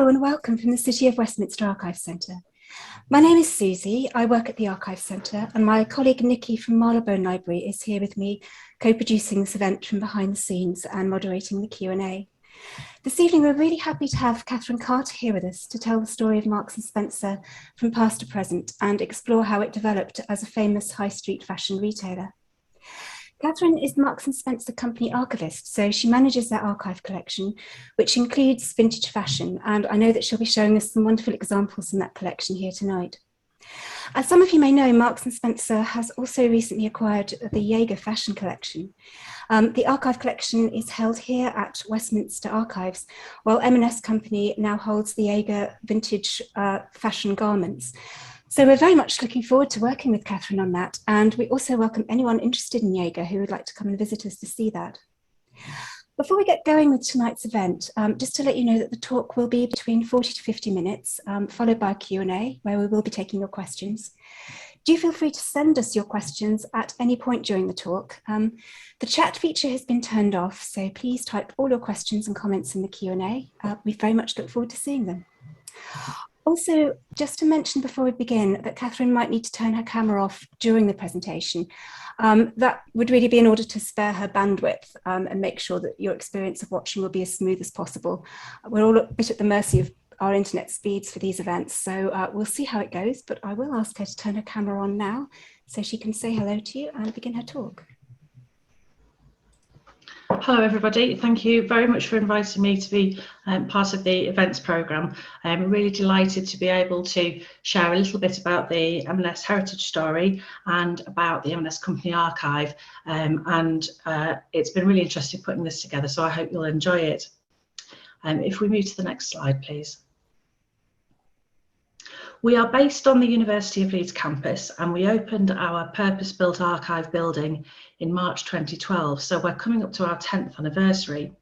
Hello and welcome from the City of Westminster Archive Centre. My name is Susie, I work at the Archive Centre, and my colleague Nikki from Marylebone Library is here with me, co-producing this event from behind the scenes and moderating the Q&A. This evening we're really happy to have Katharine Carter here with us to tell the story of Marks & Spencer from past to present and explore how it developed as a famous high street fashion retailer. Katharine is Marks & Spencer Company Archivist, so she manages their archive collection, which includes vintage fashion, and I know that she'll be showing us some wonderful examples from that collection here tonight. As some of you may know, Marks & Spencer has also recently acquired the Jaeger fashion collection. The archive collection is held here at Westminster Archives, while M&S Company now holds the Jaeger vintage fashion garments. So we're very much looking forward to working with Katharine on that, and we also welcome anyone interested in Jaeger who would like to come and visit us to see that. Before we get going with tonight's event, just to let you know that the talk will be between 40 to 50 minutes, followed by a Q&A, where we will be taking your questions. Do feel free to send us your questions at any point during the talk. The chat feature has been turned off, so please type all your questions and comments in the Q&A. We very much look forward to seeing them. Also, just to mention before we begin that Katharine might need to turn her camera off during the presentation. That would really be in order to spare her bandwidth and make sure that your experience of watching will be as smooth as possible. We're all a bit at the mercy of our internet speeds for these events, so we'll see how it goes, but I will ask her to turn her camera on now so she can say hello to you and begin her talk. Hello everybody, thank you very much for inviting me to be part of the events programme. I'm really delighted to be able to share a little bit about the M&S heritage story and about the M&S Company Archive, it's been really interesting putting this together, so I hope you'll enjoy it. If we move to the next slide please. We are based on the University of Leeds campus, and we opened our purpose-built archive building in March 2012, so we're coming up to our 10th anniversary.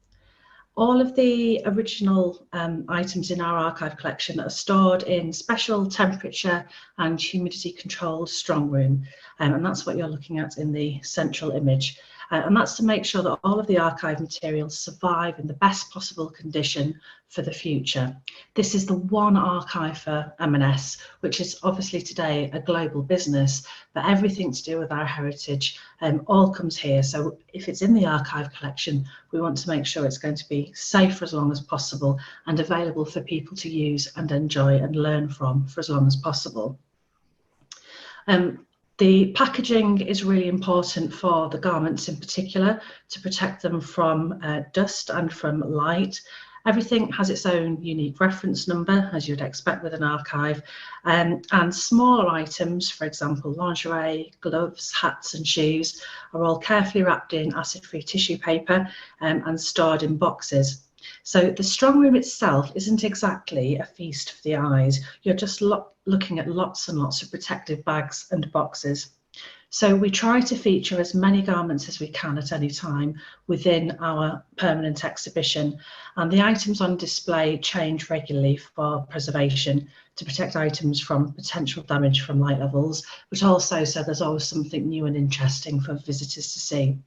All of the original items in our archive collection are stored in special temperature and humidity controlled strong room, and that's what you're looking at in the central image. And that's to make sure that all of the archive materials survive in the best possible condition for the future. This is the one archive for M&S, which is obviously today a global business, but everything to do with our heritage all comes here. So if it's in the archive collection, we want to make sure it's going to be safe for as long as possible and available for people to use and enjoy and learn from for as long as possible. The packaging is really important for the garments in particular to protect them from dust and from light. Everything has its own unique reference number, as you'd expect with an archive, and smaller items, for example lingerie, gloves, hats and shoes, are all carefully wrapped in acid-free tissue paper and stored in boxes. So the strong room itself isn't exactly a feast for the eyes. You're just looking at lots and lots of protective bags and boxes. So we try to feature as many garments as we can at any time within our permanent exhibition, and the items on display change regularly for preservation to protect items from potential damage from light levels, but also so there's always something new and interesting for visitors to see.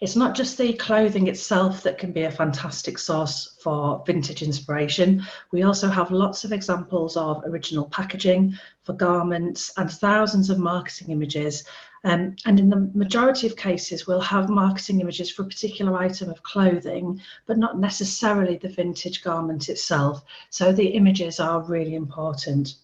It's not just the clothing itself that can be a fantastic source for vintage inspiration. We also have lots of examples of original packaging for garments and thousands of marketing images. And in the majority of cases, we'll have marketing images for a particular item of clothing, but not necessarily the vintage garment itself. So the images are really important.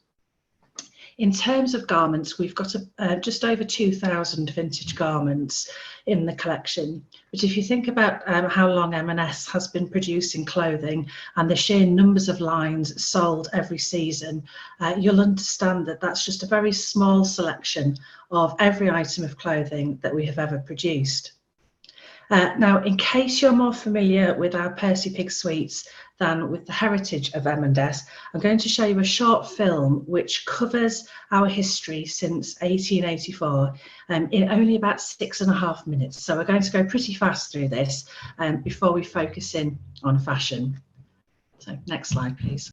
In terms of garments, we've got just over 2,000 vintage garments in the collection. But if you think about how long M&S has been producing clothing and the sheer numbers of lines sold every season, you'll understand that that's just a very small selection of every item of clothing that we have ever produced. Now, in case you're more familiar with our Percy Pig suites than with the heritage of M&S, I'm going to show you a short film which covers our history since 1884 in only about 6.5 minutes. So we're going to go pretty fast through this before we focus in on fashion. So next slide, please.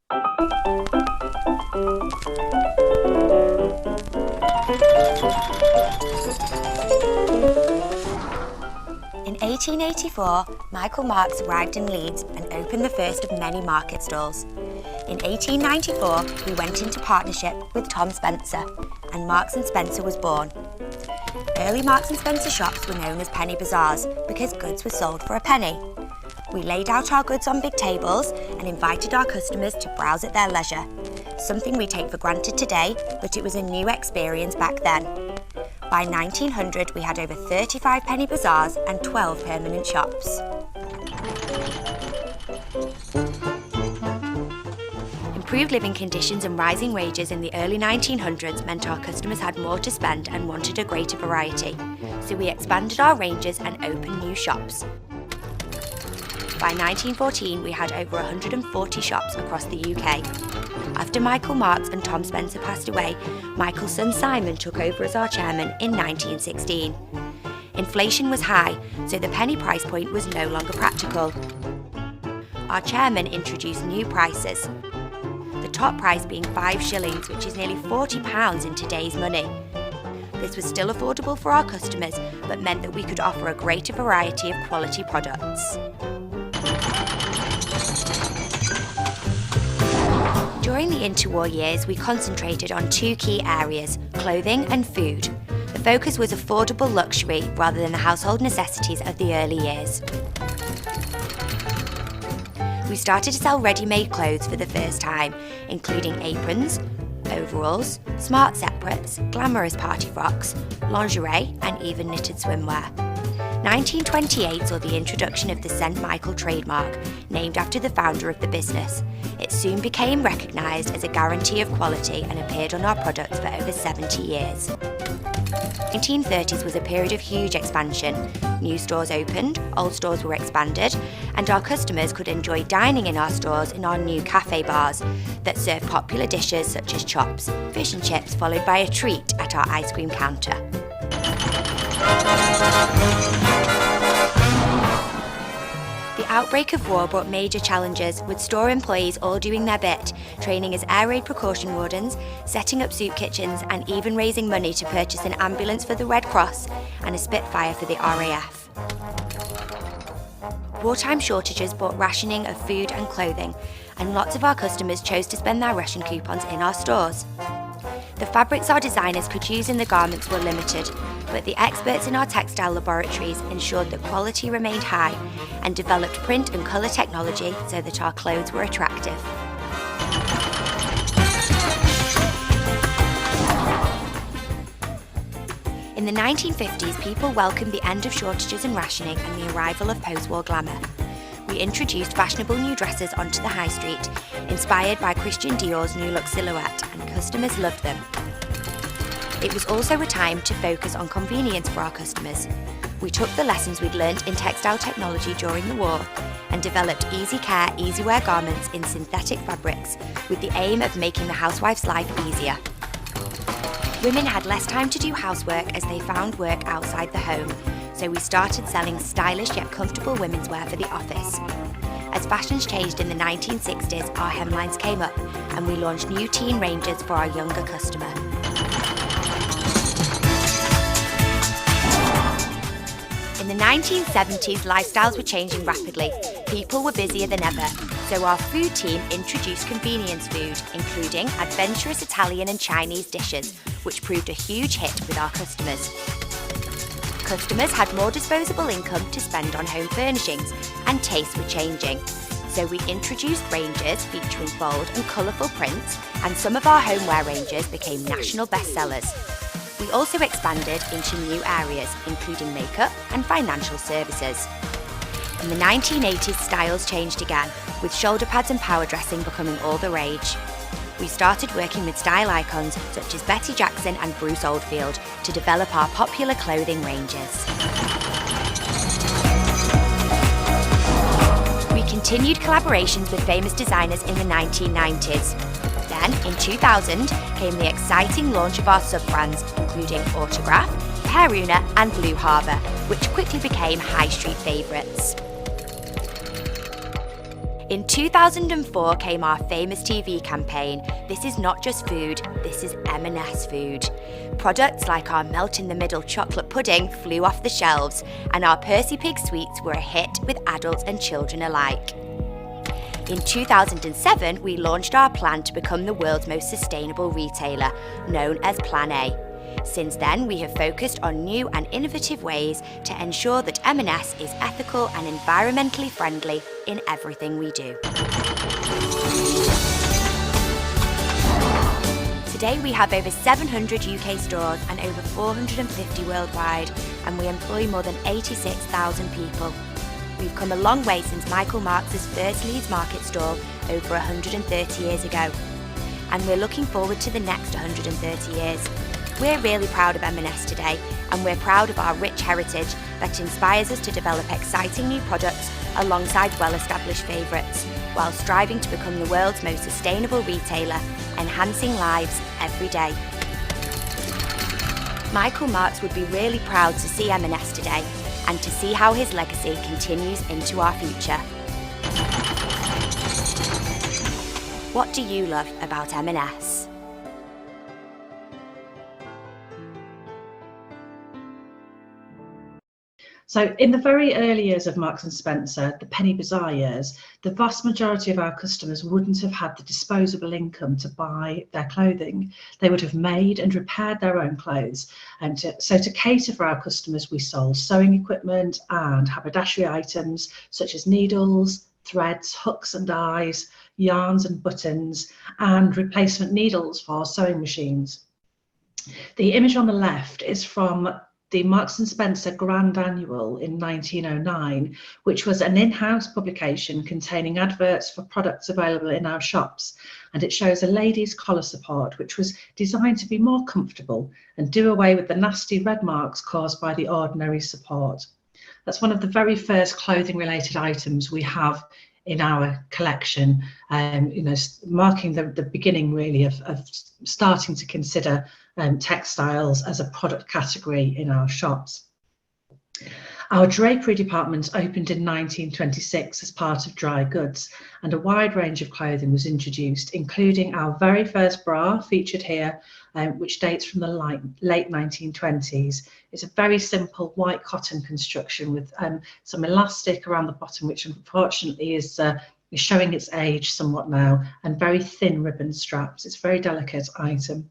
In 1884, Michael Marks arrived in Leeds and opened the first of many market stalls. In 1894, we went into partnership with Tom Spencer, and Marks & Spencer was born. Early Marks & Spencer shops were known as penny bazaars because goods were sold for a penny. We laid out our goods on big tables and invited our customers to browse at their leisure, something we take for granted today, but it was a new experience back then. By 1900, we had over 35 penny bazaars and 12 permanent shops. Improved living conditions and rising wages in the early 1900s meant our customers had more to spend and wanted a greater variety, so we expanded our ranges and opened new shops. By 1914, we had over 140 shops across the UK. After Michael Marks and Tom Spencer passed away, Michael's son Simon took over as our chairman in 1916. Inflation was high, so the penny price point was no longer practical. Our chairman introduced new prices. The top price being 5 shillings, which is nearly £40 in today's money. This was still affordable for our customers, but meant that we could offer a greater variety of quality products. During the interwar years, we concentrated on 2 key areas, clothing and food. The focus was affordable luxury rather than the household necessities of the early years. We started to sell ready-made clothes for the first time, including aprons, overalls, smart separates, glamorous party frocks, lingerie and even knitted swimwear. 1928 saw the introduction of the St. Michael trademark, named after the founder of the business. It soon became recognised as a guarantee of quality and appeared on our products for over 70 years. The 1930s was a period of huge expansion. New stores opened, old stores were expanded, and our customers could enjoy dining in our stores in our new cafe bars that serve popular dishes such as chops, fish and chips, followed by a treat at our ice cream counter. The outbreak of war brought major challenges, with store employees all doing their bit, training as air raid precaution wardens, setting up soup kitchens and even raising money to purchase an ambulance for the Red Cross and a Spitfire for the RAF. Wartime shortages brought rationing of food and clothing, and lots of our customers chose to spend their ration coupons in our stores. The fabrics our designers could use in the garments were limited, but the experts in our textile laboratories ensured that quality remained high and developed print and colour technology so that our clothes were attractive. In the 1950s, people welcomed the end of shortages and rationing and the arrival of post-war glamour. We introduced fashionable new dresses onto the high street, inspired by Christian Dior's new look silhouette, and customers loved them. It was also a time to focus on convenience for our customers. We took the lessons we'd learnt in textile technology during the war and developed easy care, easy wear garments in synthetic fabrics with the aim of making the housewife's life easier. Women had less time to do housework as they found work outside the home, so we started selling stylish yet comfortable women's wear for the office. As fashions changed in the 1960s, our hemlines came up and we launched new teen ranges for our younger customer. In the 1970s, lifestyles were changing rapidly. People were busier than ever, so our food team introduced convenience food, including adventurous Italian and Chinese dishes, which proved a huge hit with our customers. Customers had more disposable income to spend on home furnishings, and tastes were changing. So we introduced ranges featuring bold and colourful prints, and some of our homeware ranges became national bestsellers. We also expanded into new areas, including makeup and financial services. In the 1980s, styles changed again, with shoulder pads and power dressing becoming all the rage. We started working with style icons such as Betty Jackson and Bruce Oldfield to develop our popular clothing ranges. We continued collaborations with famous designers in the 1990s. Then, in 2000, came the exciting launch of our sub-brands, including Autograph, Peruna and Blue Harbour, which quickly became high street favourites. In 2004 came our famous TV campaign, This is not just food, this is M&S food. Products like our melt-in-the-middle chocolate pudding flew off the shelves, and our Percy Pig sweets were a hit with adults and children alike. In 2007, we launched our plan to become the world's most sustainable retailer, known as Plan A. Since then, we have focused on new and innovative ways to ensure that M&S is ethical and environmentally friendly in everything we do. Today, we have over 700 UK stores and over 450 worldwide, and we employ more than 86,000 people. We've come a long way since Michael Marks' first Leeds market stall over 130 years ago, and we're looking forward to the next 130 years. We're really proud of M&S today, and we're proud of our rich heritage that inspires us to develop exciting new products alongside well-established favourites, while striving to become the world's most sustainable retailer, enhancing lives every day. Michael Marks would be really proud to see M&S today, and to see how his legacy continues into our future. What do you love about M&S? So in the very early years of Marks & Spencer, the Penny Bazaar years, the vast majority of our customers wouldn't have had the disposable income to buy their clothing. They would have made and repaired their own clothes. And so to cater for our customers, we sold sewing equipment and haberdashery items such as needles, threads, hooks and eyes, yarns and buttons, and replacement needles for sewing machines. The image on the left is from the Marks & Spencer Grand Annual in 1909, which was an in-house publication containing adverts for products available in our shops. And it shows a lady's collar support, which was designed to be more comfortable and do away with the nasty red marks caused by the ordinary support. That's one of the very first clothing-related items we have in our collection, marking the beginning really of starting to consider textiles as a product category in our shops. Our drapery department opened in 1926 as part of dry goods, and a wide range of clothing was introduced, including our very first bra featured here, which dates from the late 1920s. It's a very simple white cotton construction with some elastic around the bottom, which unfortunately is showing its age somewhat now, and very thin ribbon straps. It's a very delicate item.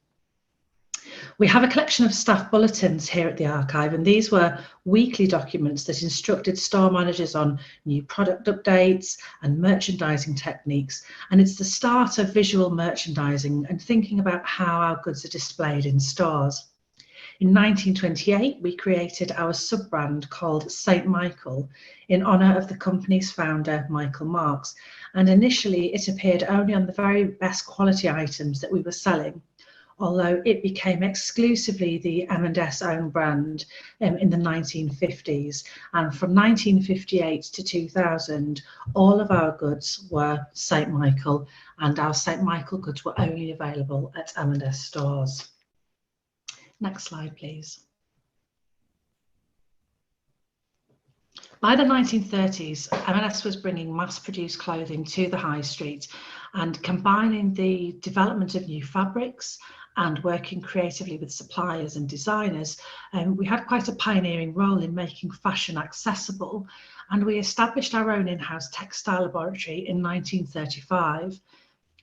We have a collection of staff bulletins here at the archive, and these were weekly documents that instructed store managers on new product updates and merchandising techniques. And it's the start of visual merchandising and thinking about how our goods are displayed in stores. In 1928, we created our sub-brand called St. Michael in honour of the company's founder, Michael Marks. And initially, it appeared only on the very best quality items that we were selling, although it became exclusively the M&S own brand in the 1950s. And from 1958 to 2000, all of our goods were St. Michael, and our St. Michael goods were only available at M&S stores. Next slide, please. By the 1930s, M&S was bringing mass-produced clothing to the high street and combining the development of new fabrics and working creatively with suppliers and designers. We had quite a pioneering role in making fashion accessible, and we established our own in-house textile laboratory in 1935.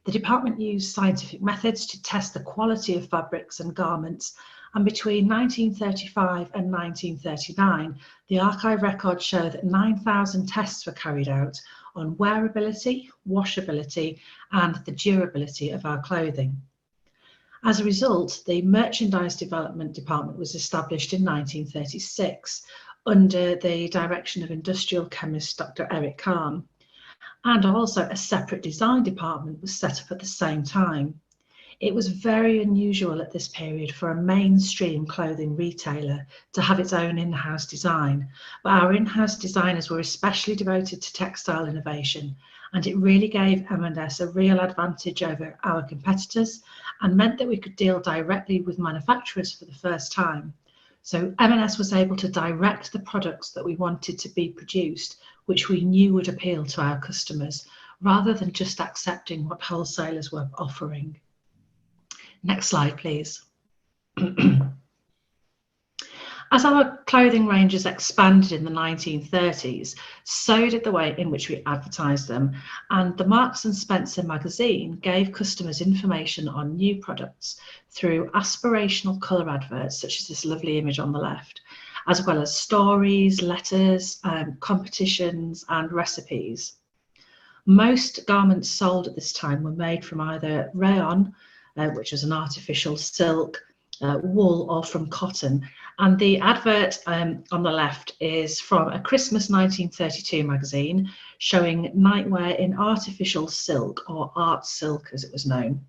The department used scientific methods to test the quality of fabrics and garments, and between 1935 and 1939, the archive records show that 9,000 tests were carried out on wearability, washability, and the durability of our clothing. As a result, the Merchandise Development Department was established in 1936 under the direction of industrial chemist Dr. Eric Kahn, and also a separate design department was set up at the same time. It was very unusual at this period for a mainstream clothing retailer to have its own in-house design, but our in-house designers were especially devoted to textile innovation, and it really gave M&S a real advantage over our competitors and meant that we could deal directly with manufacturers for the first time. So M&S was able to direct the products that we wanted to be produced, which we knew would appeal to our customers, rather than just accepting what wholesalers were offering. Next slide, please. As our clothing ranges expanded in the 1930s, so did the way in which we advertised them, and the Marks and Spencer magazine gave customers information on new products through aspirational colour adverts, such as this lovely image on the left, as well as stories, letters, competitions and recipes. Most garments sold at this time were made from either rayon, which was an artificial silk, wool, or from cotton. And the advert on the left is from a Christmas 1932 magazine showing nightwear in artificial silk, or art silk as it was known.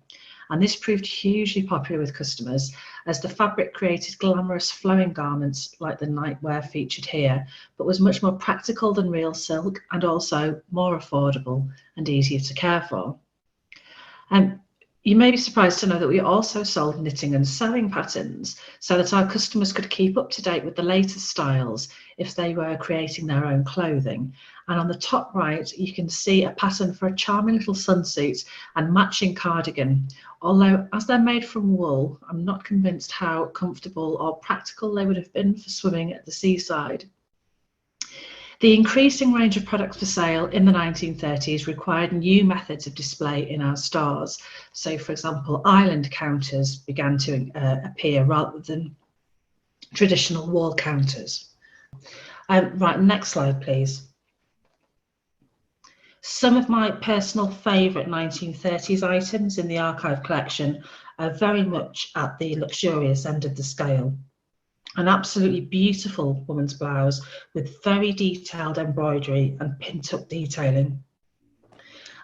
And this proved hugely popular with customers as the fabric created glamorous flowing garments like the nightwear featured here, but was much more practical than real silk and also more affordable and easier to care for. You may be surprised to know that we also sold knitting and sewing patterns so that our customers could keep up to date with the latest styles if they were creating their own clothing. And on the top right, you can see a pattern for a charming little sunsuit and matching cardigan. Although, as they're made from wool, I'm not convinced how comfortable or practical they would have been for swimming at the seaside. The increasing range of products for sale in the 1930s required new methods of display in our stores. So, for example, island counters began to appear rather than traditional wall counters. Right, next slide, please. Some of my personal favourite 1930s items in the archive collection are very much at the luxurious end of the scale. An absolutely beautiful woman's blouse with very detailed embroidery and pin-tuck detailing.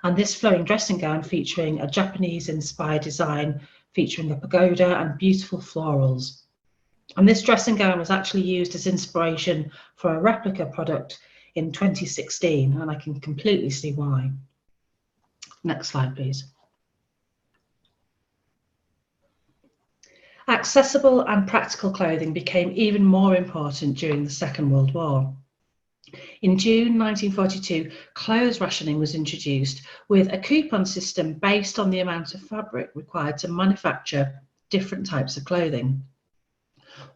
And this flowing dressing gown featuring a Japanese-inspired design featuring a pagoda and beautiful florals. And this dressing gown was actually used as inspiration for a replica product in 2016, and I can completely see why. Next slide, please. Accessible and practical clothing became even more important during the Second World War. In June 1942, clothes rationing was introduced with a coupon system based on the amount of fabric required to manufacture different types of clothing.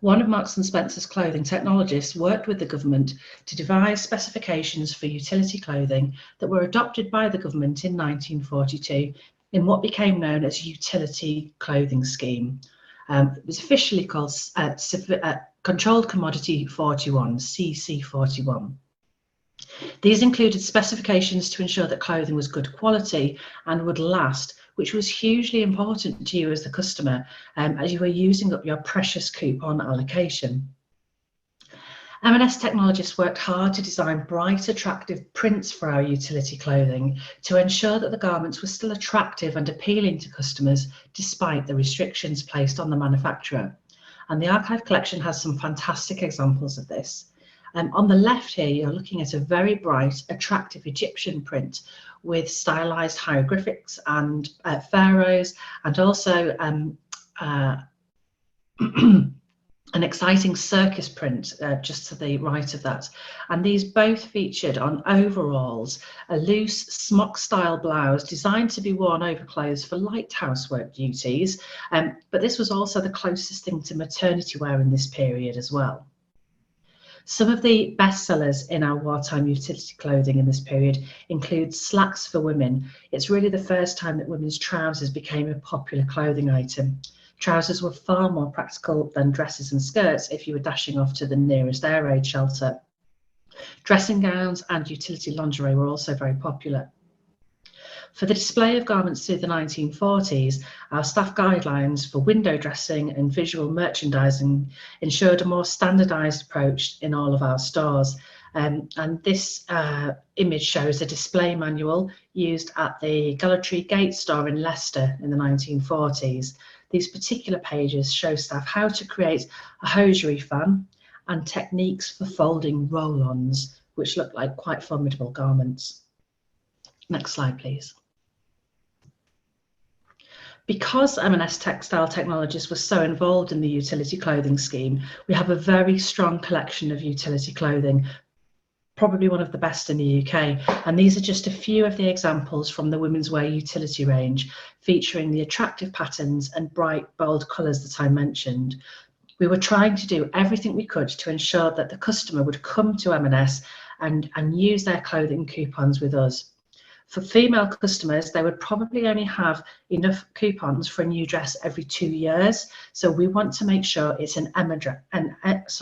One of Marks and Spencer's clothing technologists worked with the government to devise specifications for utility clothing that were adopted by the government in 1942 in what became known as Utility Clothing Scheme. It was officially called Controlled Commodity 41, CC41. These included specifications to ensure that clothing was good quality and would last, which was hugely important to you as the customer as you were using up your precious coupon allocation. M&S technologists worked hard to design bright, attractive prints for our utility clothing to ensure that the garments were still attractive and appealing to customers despite the restrictions placed on the manufacturer. And the archive collection has some fantastic examples of this. On the left here, you're looking at a very bright, attractive Egyptian print with stylized hieroglyphics and pharaohs, and also an exciting circus print just to the right of that. And these both featured on overalls, a loose smock style blouse designed to be worn over clothes for light housework duties. But this was also the closest thing to maternity wear in this period as well. Some of the bestsellers in our wartime utility clothing in this period include slacks for women. It's really the first time that women's trousers became a popular clothing item. Trousers were far more practical than dresses and skirts if you were dashing off to the nearest air raid shelter. Dressing gowns and utility lingerie were also very popular. For the display of garments through the 1940s, our staff guidelines for window dressing and visual merchandising ensured a more standardised approach in all of our stores. And this image shows a display manual used at the Gallery Gate store in Leicester in the 1940s. These particular pages show staff how to create a hosiery fan and techniques for folding roll-ons, which look like quite formidable garments. Next slide, please. Because M&S textile technologists were so involved in the utility clothing scheme, we have a very strong collection of utility clothing, probably one of the best in the UK. And these are just a few of the examples from the women's wear utility range, featuring the attractive patterns and bright, bold colours that I mentioned. We were trying to do everything we could to ensure that the customer would come to M&S and use their clothing coupons with us. For female customers, they would probably only have enough coupons for a new dress every 2 years. So we want to make sure it's an M&S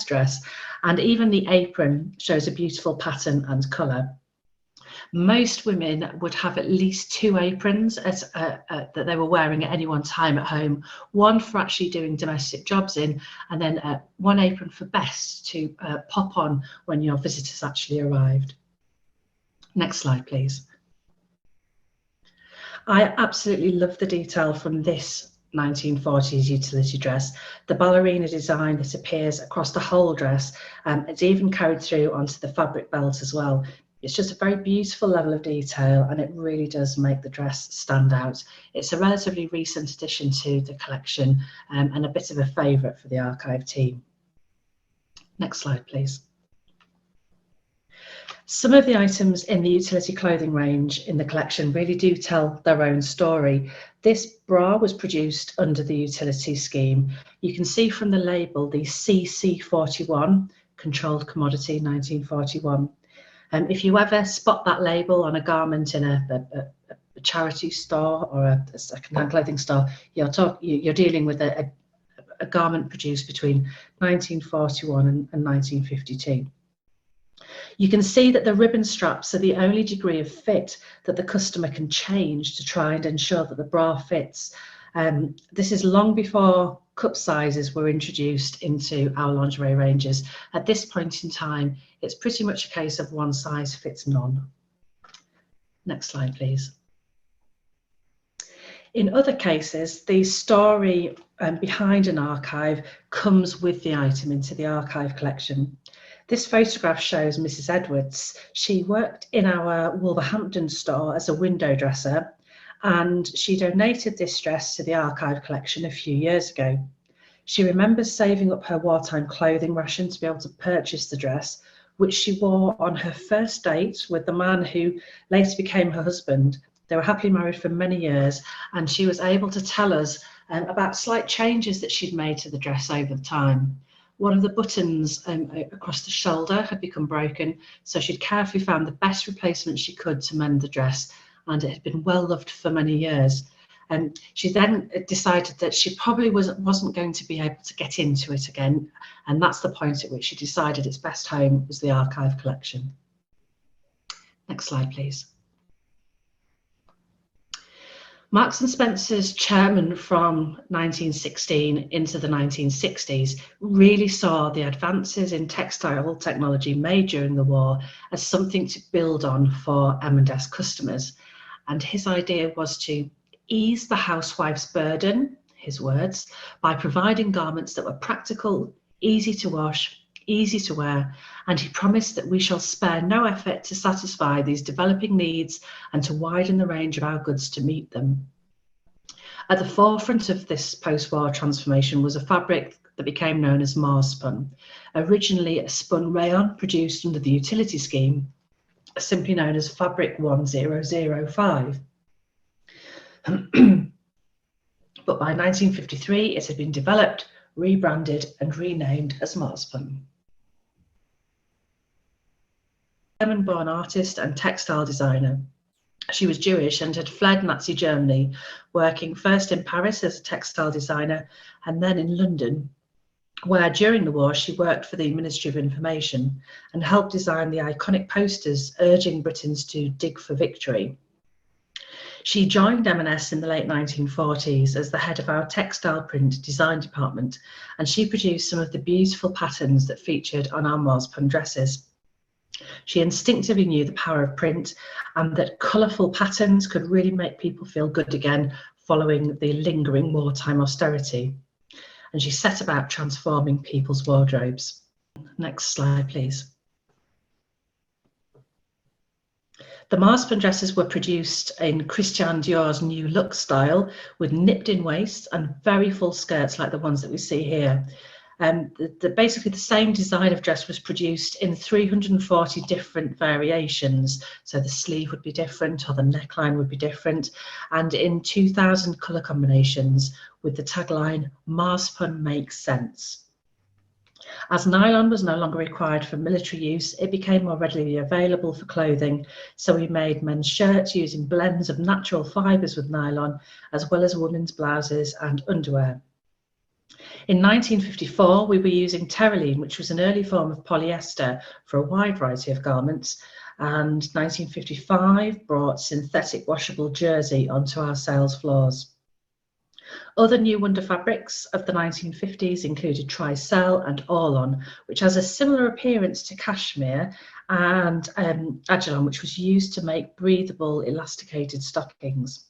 dress, and even the apron shows a beautiful pattern and colour. Most women would have at least 2 aprons that they were wearing at any one time at home, one for actually doing domestic jobs in, and then one apron for best to pop on when your visitors actually arrived. Next slide, please. I absolutely love the detail from this 1940s utility dress. The ballerina design that appears across the whole dress, it's even carried through onto the fabric belt as well. It's just a very beautiful level of detail, and it really does make the dress stand out. It's a relatively recent addition to the collection, and a bit of a favourite for the archive team. Next slide, please. Some of the items in the utility clothing range in the collection really do tell their own story. This bra was produced under the utility scheme. You can see from the label the CC41, Controlled Commodity 1941. If you ever spot that label on a garment in a charity store or a second-hand clothing store, you're dealing with a garment produced between 1941 and 1952. You can see that the ribbon straps are the only degree of fit that the customer can change to try and ensure that the bra fits. This is long before cup sizes were introduced into our lingerie ranges. At this point in time, it's pretty much a case of one size fits none. Next slide, please. In other cases, the story behind an archive comes with the item into the archive collection. This photograph shows Mrs. Edwards. She worked in our Wolverhampton store as a window dresser, and she donated this dress to the archive collection a few years ago. She remembers saving up her wartime clothing ration to be able to purchase the dress, which she wore on her first date with the man who later became her husband. They were happily married for many years, and she was able to tell us about slight changes that she'd made to the dress over time. One of the buttons across the shoulder had become broken, so she'd carefully found the best replacement she could to mend the dress, and it had been well loved for many years. And she then decided that she probably wasn't going to be able to get into it again, and that's the point at which she decided its best home was the archive collection. Next slide, please. Marks & Spencer's chairman from 1916 into the 1960s really saw the advances in textile technology made during the war as something to build on for M&S customers. And his idea was to ease the housewife's burden, his words, by providing garments that were practical, easy to wash, easy to wear, and he promised that we shall spare no effort to satisfy these developing needs and to widen the range of our goods to meet them. At the forefront of this post-war transformation was a fabric that became known as Mars spun, originally a spun rayon produced under the utility scheme, simply known as Fabric 1005. But by 1953, it had been developed, rebranded and renamed as Mars spun. German-born artist and textile designer. She was Jewish and had fled Nazi Germany, working first in Paris as a textile designer and then in London, where during the war she worked for the Ministry of Information and helped design the iconic posters urging Britons to dig for victory. She joined M&S in the late 1940s as the head of our textile print design department, and she produced some of the beautiful patterns that featured on our Mars spun dresses. She instinctively knew the power of print and that colourful patterns could really make people feel good again following the lingering wartime austerity. And she set about transforming people's wardrobes. Next slide, please. The Mars spun dresses were produced in Christian Dior's New Look style with nipped in waists and very full skirts like the ones that we see here. Basically the same design of dress was produced in 340 different variations. So the sleeve would be different, or the neckline would be different, and in 2,000 colour combinations, with the tagline, "Marspun makes sense." As nylon was no longer required for military use, it became more readily available for clothing, so we made men's shirts using blends of natural fibres with nylon, as well as women's blouses and underwear. In 1954, we were using terylene, which was an early form of polyester, for a wide variety of garments, and 1955 brought synthetic washable jersey onto our sales floors. Other new wonder fabrics of the 1950s included tricell and orlon, which has a similar appearance to cashmere, and agilon, which was used to make breathable, elasticated stockings.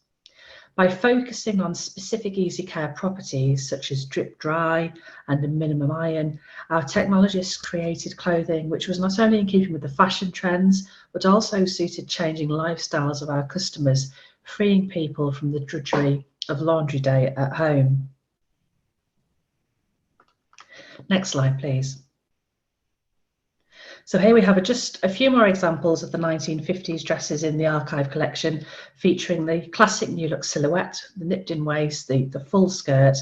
By focusing on specific easy care properties such as drip dry and a minimum iron, our technologists created clothing which was not only in keeping with the fashion trends, but also suited changing lifestyles of our customers, freeing people from the drudgery of laundry day at home. Next slide, please. So here we have just a few more examples of the 1950s dresses in the archive collection, featuring the classic new look silhouette, the nipped in waist, the full skirt,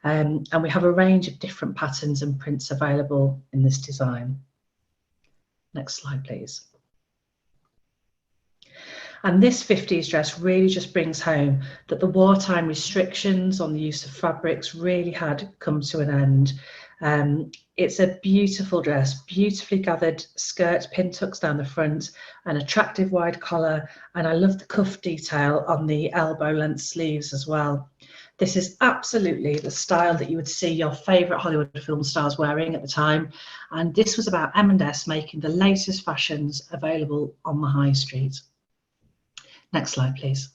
and we have a range of different patterns and prints available in this design. Next slide, please. And this 50s dress really just brings home that the wartime restrictions on the use of fabrics really had come to an end. It's a beautiful dress, beautifully gathered skirt, pin tucks down the front, an attractive wide collar, and I love the cuff detail on the elbow length sleeves as well. This is absolutely the style that you would see your favourite Hollywood film stars wearing at the time, and this was about M&S making the latest fashions available on the high street. Next slide, please.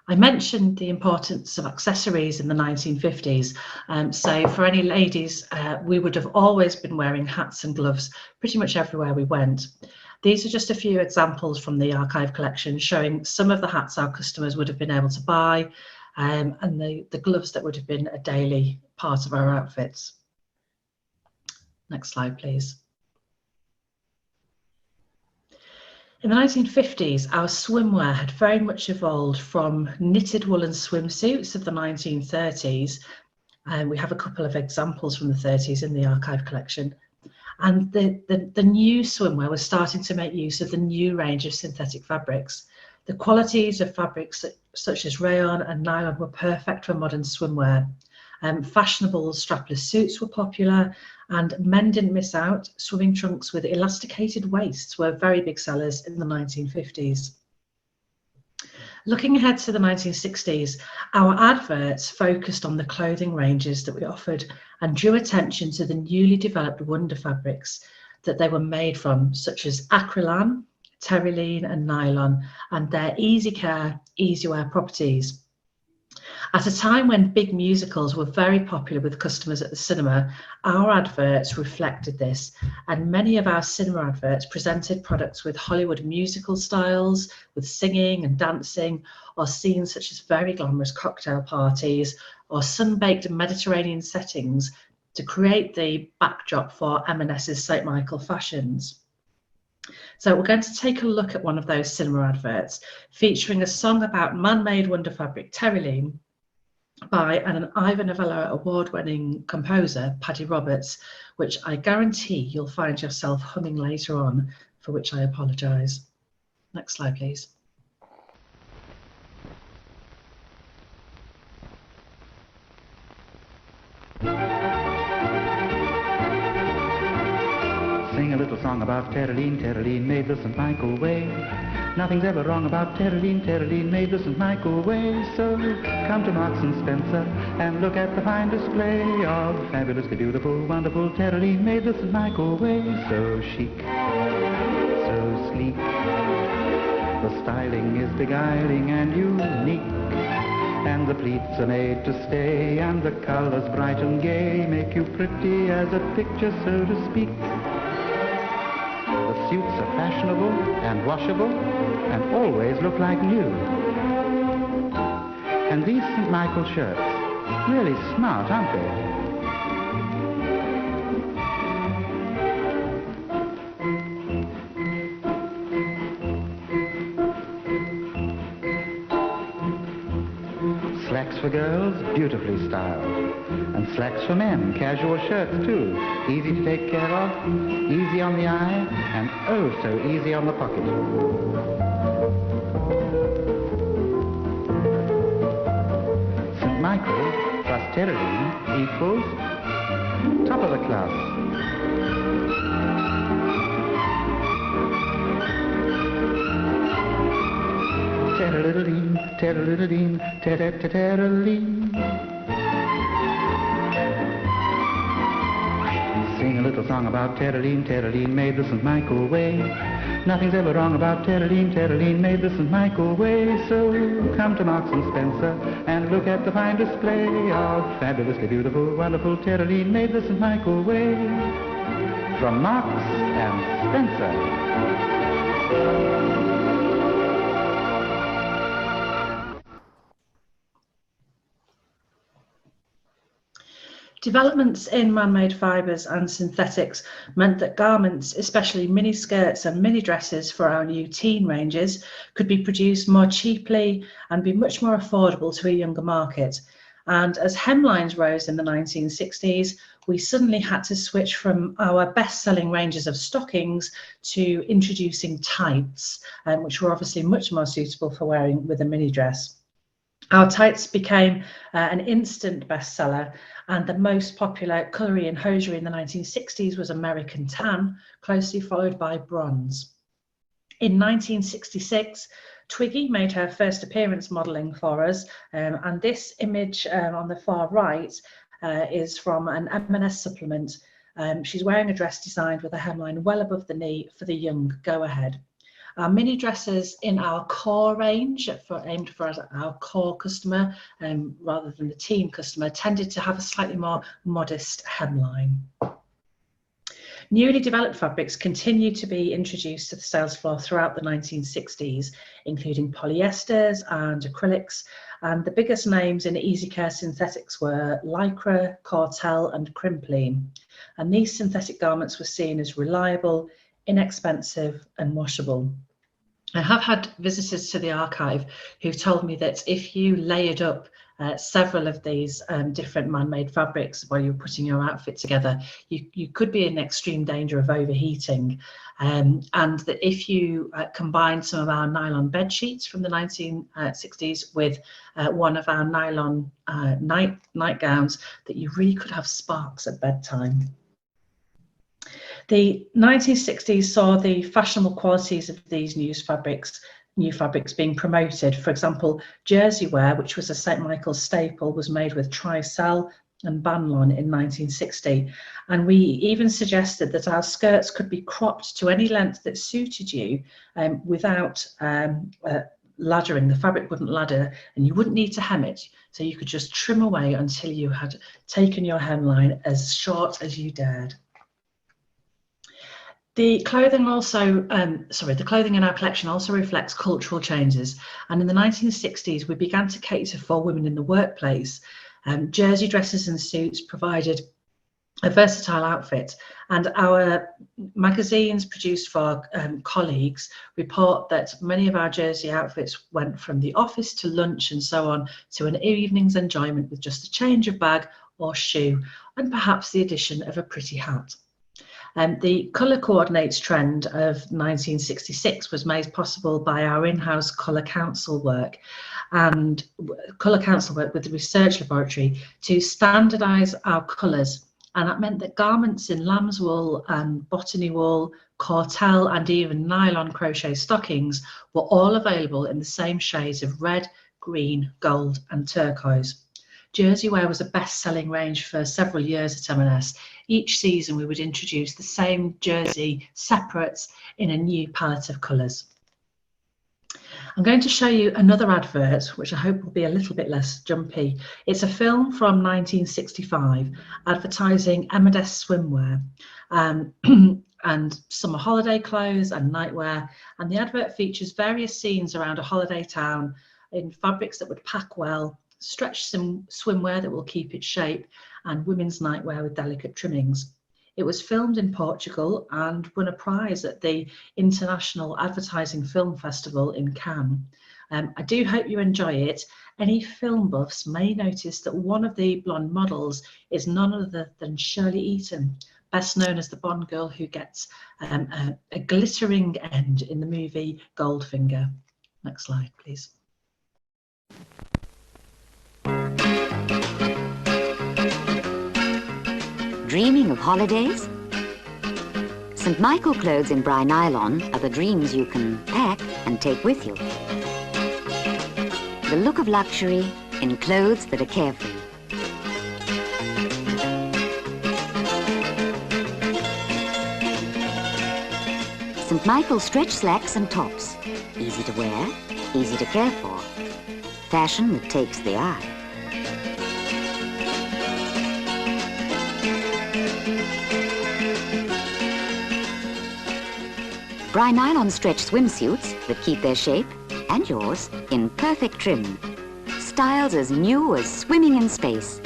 I mentioned the importance of accessories in the 1950s. So for any ladies, we would have always been wearing hats and gloves pretty much everywhere we went. These are just a few examples from the archive collection showing some of the hats our customers would have been able to buy, and the gloves that would have been a daily part of our outfits. Next slide, please. In the 1950s, our swimwear had very much evolved from knitted woolen swimsuits of the 1930s, and we have a couple of examples from the 30s in the archive collection. And the new swimwear was starting to make use of the new range of synthetic fabrics. The qualities of fabrics such as rayon and nylon were perfect for modern swimwear. Fashionable strapless suits were popular, and men didn't miss out. Swimming trunks with elasticated waists were very big sellers in the 1950s. Looking ahead to the 1960s, our adverts focused on the clothing ranges that we offered and drew attention to the newly developed wonder fabrics that they were made from, such as acrylan, terylene and nylon, and their easy care, easy wear properties. At a time when big musicals were very popular with customers at the cinema, our adverts reflected this, and many of our cinema adverts presented products with Hollywood musical styles, with singing and dancing, or scenes such as very glamorous cocktail parties, or sun-baked Mediterranean settings to create the backdrop for M&S's St. Michael fashions. So we're going to take a look at one of those cinema adverts, featuring a song about man-made wonder fabric terylene by an Ivor Novello award-winning composer, Paddy Roberts, which I guarantee you'll find yourself humming later on, for which I apologise. Next slide, please. Sing a little song about terylene, terylene made the St. Michael way. Nothing's ever wrong about terylene, terylene made the St. Michael way. So come to Marks and Spencer and look at the fine display of fabulously beautiful, wonderful terylene made the St. Michael way. So chic, so sleek, the styling is beguiling and unique, and the pleats are made to stay, and the colors bright and gay make you pretty as a picture, so to speak. The suits are fashionable and washable and always look like new. And these St. Michael shirts, really smart, aren't they? Slacks for girls, beautifully styled. And slacks for men, casual shirts too. Easy to take care of, easy on the eye, and oh so easy on the pocket. St. Michael plus Terraline equals top of the class. Terra-littledeen, terra-littledeen, terra-terra-terra-leen. Sing a little song about Terraline, Terraline made the St. Michael way. Nothing's ever wrong about Terraline, Terraline made the St. Michael way. So come to Marks and Spencer and look at the fine display of fabulously beautiful, wonderful Terraline made the St. Michael way. From Marks and Spencer. Developments in man-made fibres and synthetics meant that garments, especially mini skirts and mini dresses for our new teen ranges, could be produced more cheaply and be much more affordable to a younger market. And as hemlines rose in the 1960s, we suddenly had to switch from our best-selling ranges of stockings to introducing tights, which were obviously much more suitable for wearing with a mini dress. Our tights became an instant bestseller, and the most popular colourway and hosiery in the 1960s was American tan, closely followed by bronze. In 1966, Twiggy made her first appearance modelling for us, and this image on the far right is from an M&S supplement. She's wearing a dress designed with a hemline well above the knee for the young go-ahead. Our mini dresses in our core range, aimed for our core customer rather than the teen customer, tended to have a slightly more modest hemline. Newly developed fabrics continued to be introduced to the sales floor throughout the 1960s, including polyesters and acrylics, and the biggest names in easy care synthetics were Lycra, Cortel and Crimplene. And these synthetic garments were seen as reliable, inexpensive and washable. I have had visitors to the archive who've told me that if you layered up several of these different man-made fabrics while you're putting your outfit together, you could be in extreme danger of overheating. And that if you combine some of our nylon bed sheets from the 1960s with one of our nylon nightgowns, that you really could have sparks at bedtime. The 1960s saw the fashionable qualities of these new fabrics being promoted. For example, jersey wear, which was a St. Michael's staple, was made with tricell and banlon in 1960. And we even suggested that our skirts could be cropped to any length that suited you without laddering. The fabric wouldn't ladder and you wouldn't need to hem it. So you could just trim away until you had taken your hemline as short as you dared. The clothing also, the clothing in our collection also reflects cultural changes. And in the 1960s, we began to cater for women in the workplace. Jersey dresses and suits provided a versatile outfit. And our magazines produced for colleagues report that many of our jersey outfits went from the office to lunch and so on to an evening's enjoyment with just a change of bag or shoe and perhaps the addition of a pretty hat. The colour coordinates trend of 1966 was made possible by our in-house colour council work with the research laboratory to standardise our colours. And that meant that garments in lamb's wool and botany wool, cortel and even nylon crochet stockings were all available in the same shades of red, green, gold and turquoise. Jersey wear was a best-selling range for several years at M&S. Each season we would introduce the same jersey separates in a new palette of colours. I'm going to show you another advert, which I hope will be a little bit less jumpy. It's a film from 1965 advertising M&S swimwear and summer holiday clothes and nightwear. And the advert features various scenes around a holiday town in fabrics that would pack well, stretch swimwear that will keep its shape, and women's nightwear with delicate trimmings. It was filmed in Portugal and won a prize at the International Advertising Film Festival in Cannes. I do hope you enjoy it. Any film buffs may notice that one of the blonde models is none other than Shirley Eaton, best known as the Bond girl who gets a glittering end in the movie Goldfinger. Next slide, please. Dreaming of holidays? St. Michael clothes in Bry nylon are the dreams you can pack and take with you. The look of luxury in clothes that are carefree. St. Michael stretch slacks and tops. Easy to wear, easy to care for. Fashion that takes the eye. Bry nylon stretch swimsuits that keep their shape and yours in perfect trim. Styles as new as swimming in space.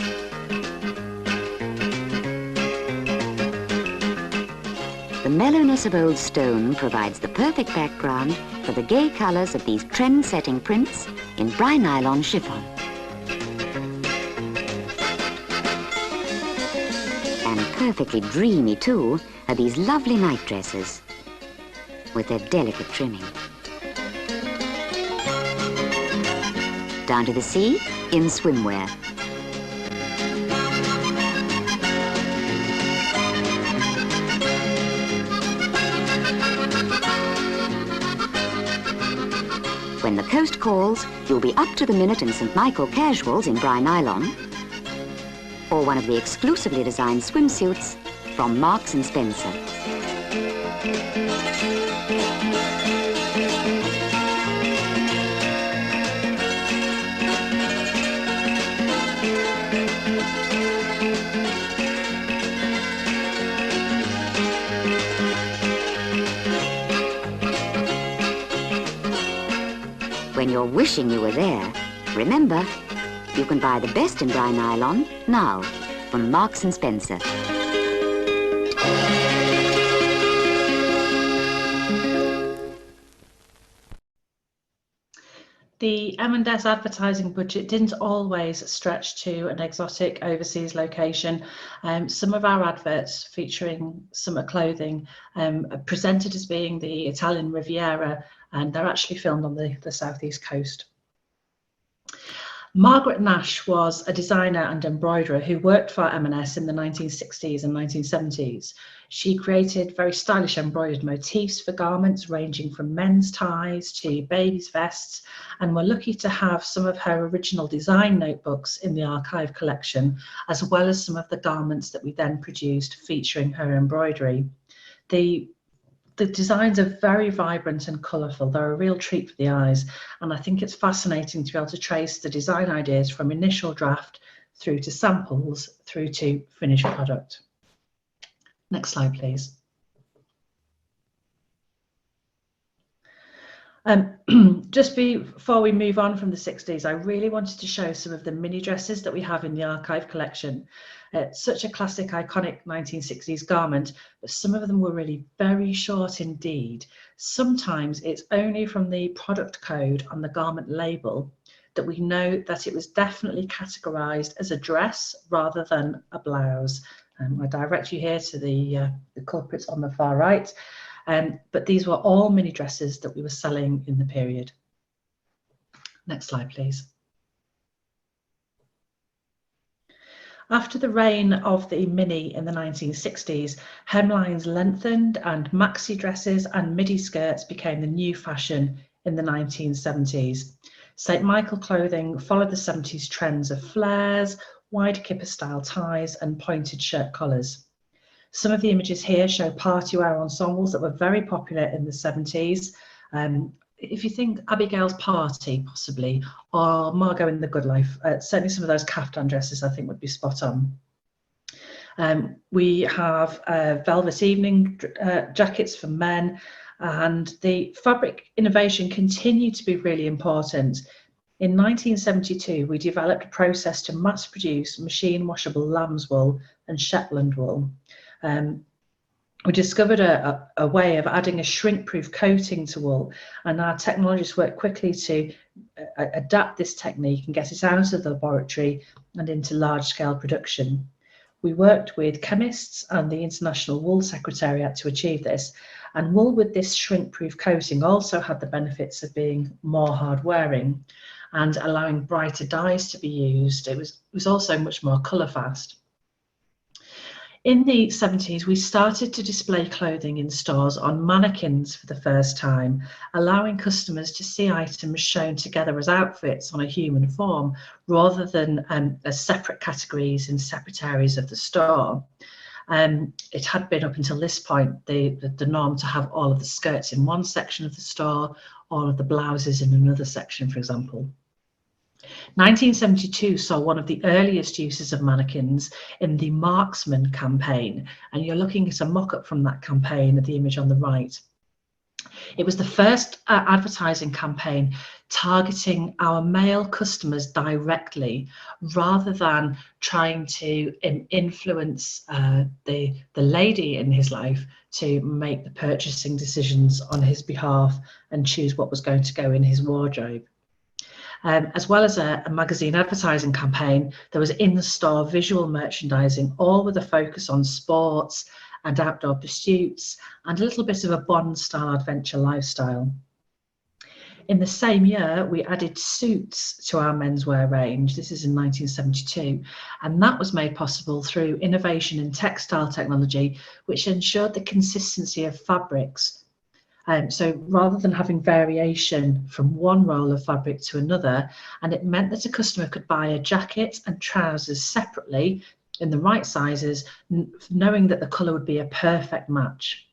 The mellowness of old stone provides the perfect background for the gay colors of these trend-setting prints in Bry nylon chiffon. And perfectly dreamy too are these lovely night dresses with their delicate trimming. Down to the sea in swimwear. When the coast calls, you'll be up to the minute in St. Michael casuals in Bry nylon, or one of the exclusively designed swimsuits from Marks & Spencer. When you're wishing you were there, remember, you can buy the best in Bry nylon now from Marks & Spencer. The M&S advertising budget didn't always stretch to an exotic overseas location. Some of our adverts featuring summer clothing are presented as being the Italian Riviera, and they're actually filmed on the southeast coast. Margaret Nash was a designer and embroiderer who worked for M&S in the 1960s and 1970s. She created very stylish embroidered motifs for garments ranging from men's ties to babies' vests, and we're lucky to have some of her original design notebooks in the archive collection, as well as some of the garments that we then produced featuring her embroidery. The designs are very vibrant and colourful. They're a real treat for the eyes, and I think it's fascinating to be able to trace the design ideas from initial draft through to samples through to finished product. Next slide, please. Just before we move on from the 60s, I really wanted to show some of the mini dresses that we have in the archive collection. Such a classic, iconic 1960s garment, but some of them were really very short indeed. Sometimes it's only from the product code on the garment label that we know that it was definitely categorized as a dress rather than a blouse. I direct you here to the culprits on the far right. But these were all mini dresses that we were selling in the period. Next slide, please. After the reign of the mini in the 1960s, hemlines lengthened and maxi dresses and midi skirts became the new fashion in the 1970s. St. Michael clothing followed the 70s trends of flares, wide kipper style ties and pointed shirt collars. Some of the images here show party wear ensembles that were very popular in the 70s. If you think Abigail's Party, possibly, or Margot in the Good Life, certainly some of those kaftan dresses I think would be spot on. We have velvet evening jackets for men, and the fabric innovation continued to be really important. In 1972, we developed a process to mass produce machine washable lamb's wool and Shetland wool. we discovered a way of adding a shrink-proof coating to wool, and our technologists worked quickly to adapt this technique and get it out of the laboratory and into large-scale production. We worked with chemists and the International Wool Secretariat to achieve this, and wool with this shrink-proof coating also had the benefits of being more hard-wearing and allowing brighter dyes to be used. It was also much more colour-fast. In the 70s, we started to display clothing in stores on mannequins for the first time, allowing customers to see items shown together as outfits on a human form, rather than as separate categories in separate areas of the store. It had been up until this point the norm to have all of the skirts in one section of the store, all of the blouses in another section, for example. 1972 saw one of the earliest uses of mannequins in the Marksman campaign, and you're looking at a mock-up from that campaign of the image on the right. It was the first advertising campaign targeting our male customers directly, rather than trying to influence the lady in his life to make the purchasing decisions on his behalf and choose what was going to go in his wardrobe. As well as a magazine advertising campaign, there was in-store visual merchandising, all with a focus on sports and outdoor pursuits and a little bit of a Bond-style adventure lifestyle. In the same year, we added suits to our menswear range. This is in 1972, and that was made possible through innovation in textile technology, which ensured the consistency of fabrics. So rather than having variation from one roll of fabric to another, and it meant that a customer could buy a jacket and trousers separately in the right sizes, knowing that the colour would be a perfect match.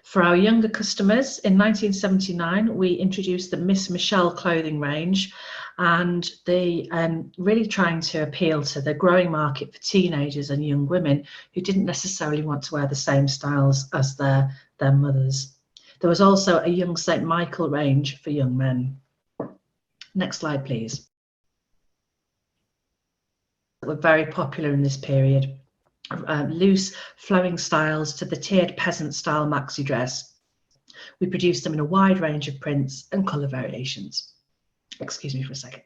For our younger customers, in 1979, we introduced the Miss Michelle clothing range, and they really trying to appeal to the growing market for teenagers and young women who didn't necessarily want to wear the same styles as their mothers. There was also a young St. Michael range for young men. Next slide, please. Were very popular in this period. Loose flowing styles to the tiered peasant style maxi dress. We produced them in a wide range of prints and colour variations. Excuse me for a second.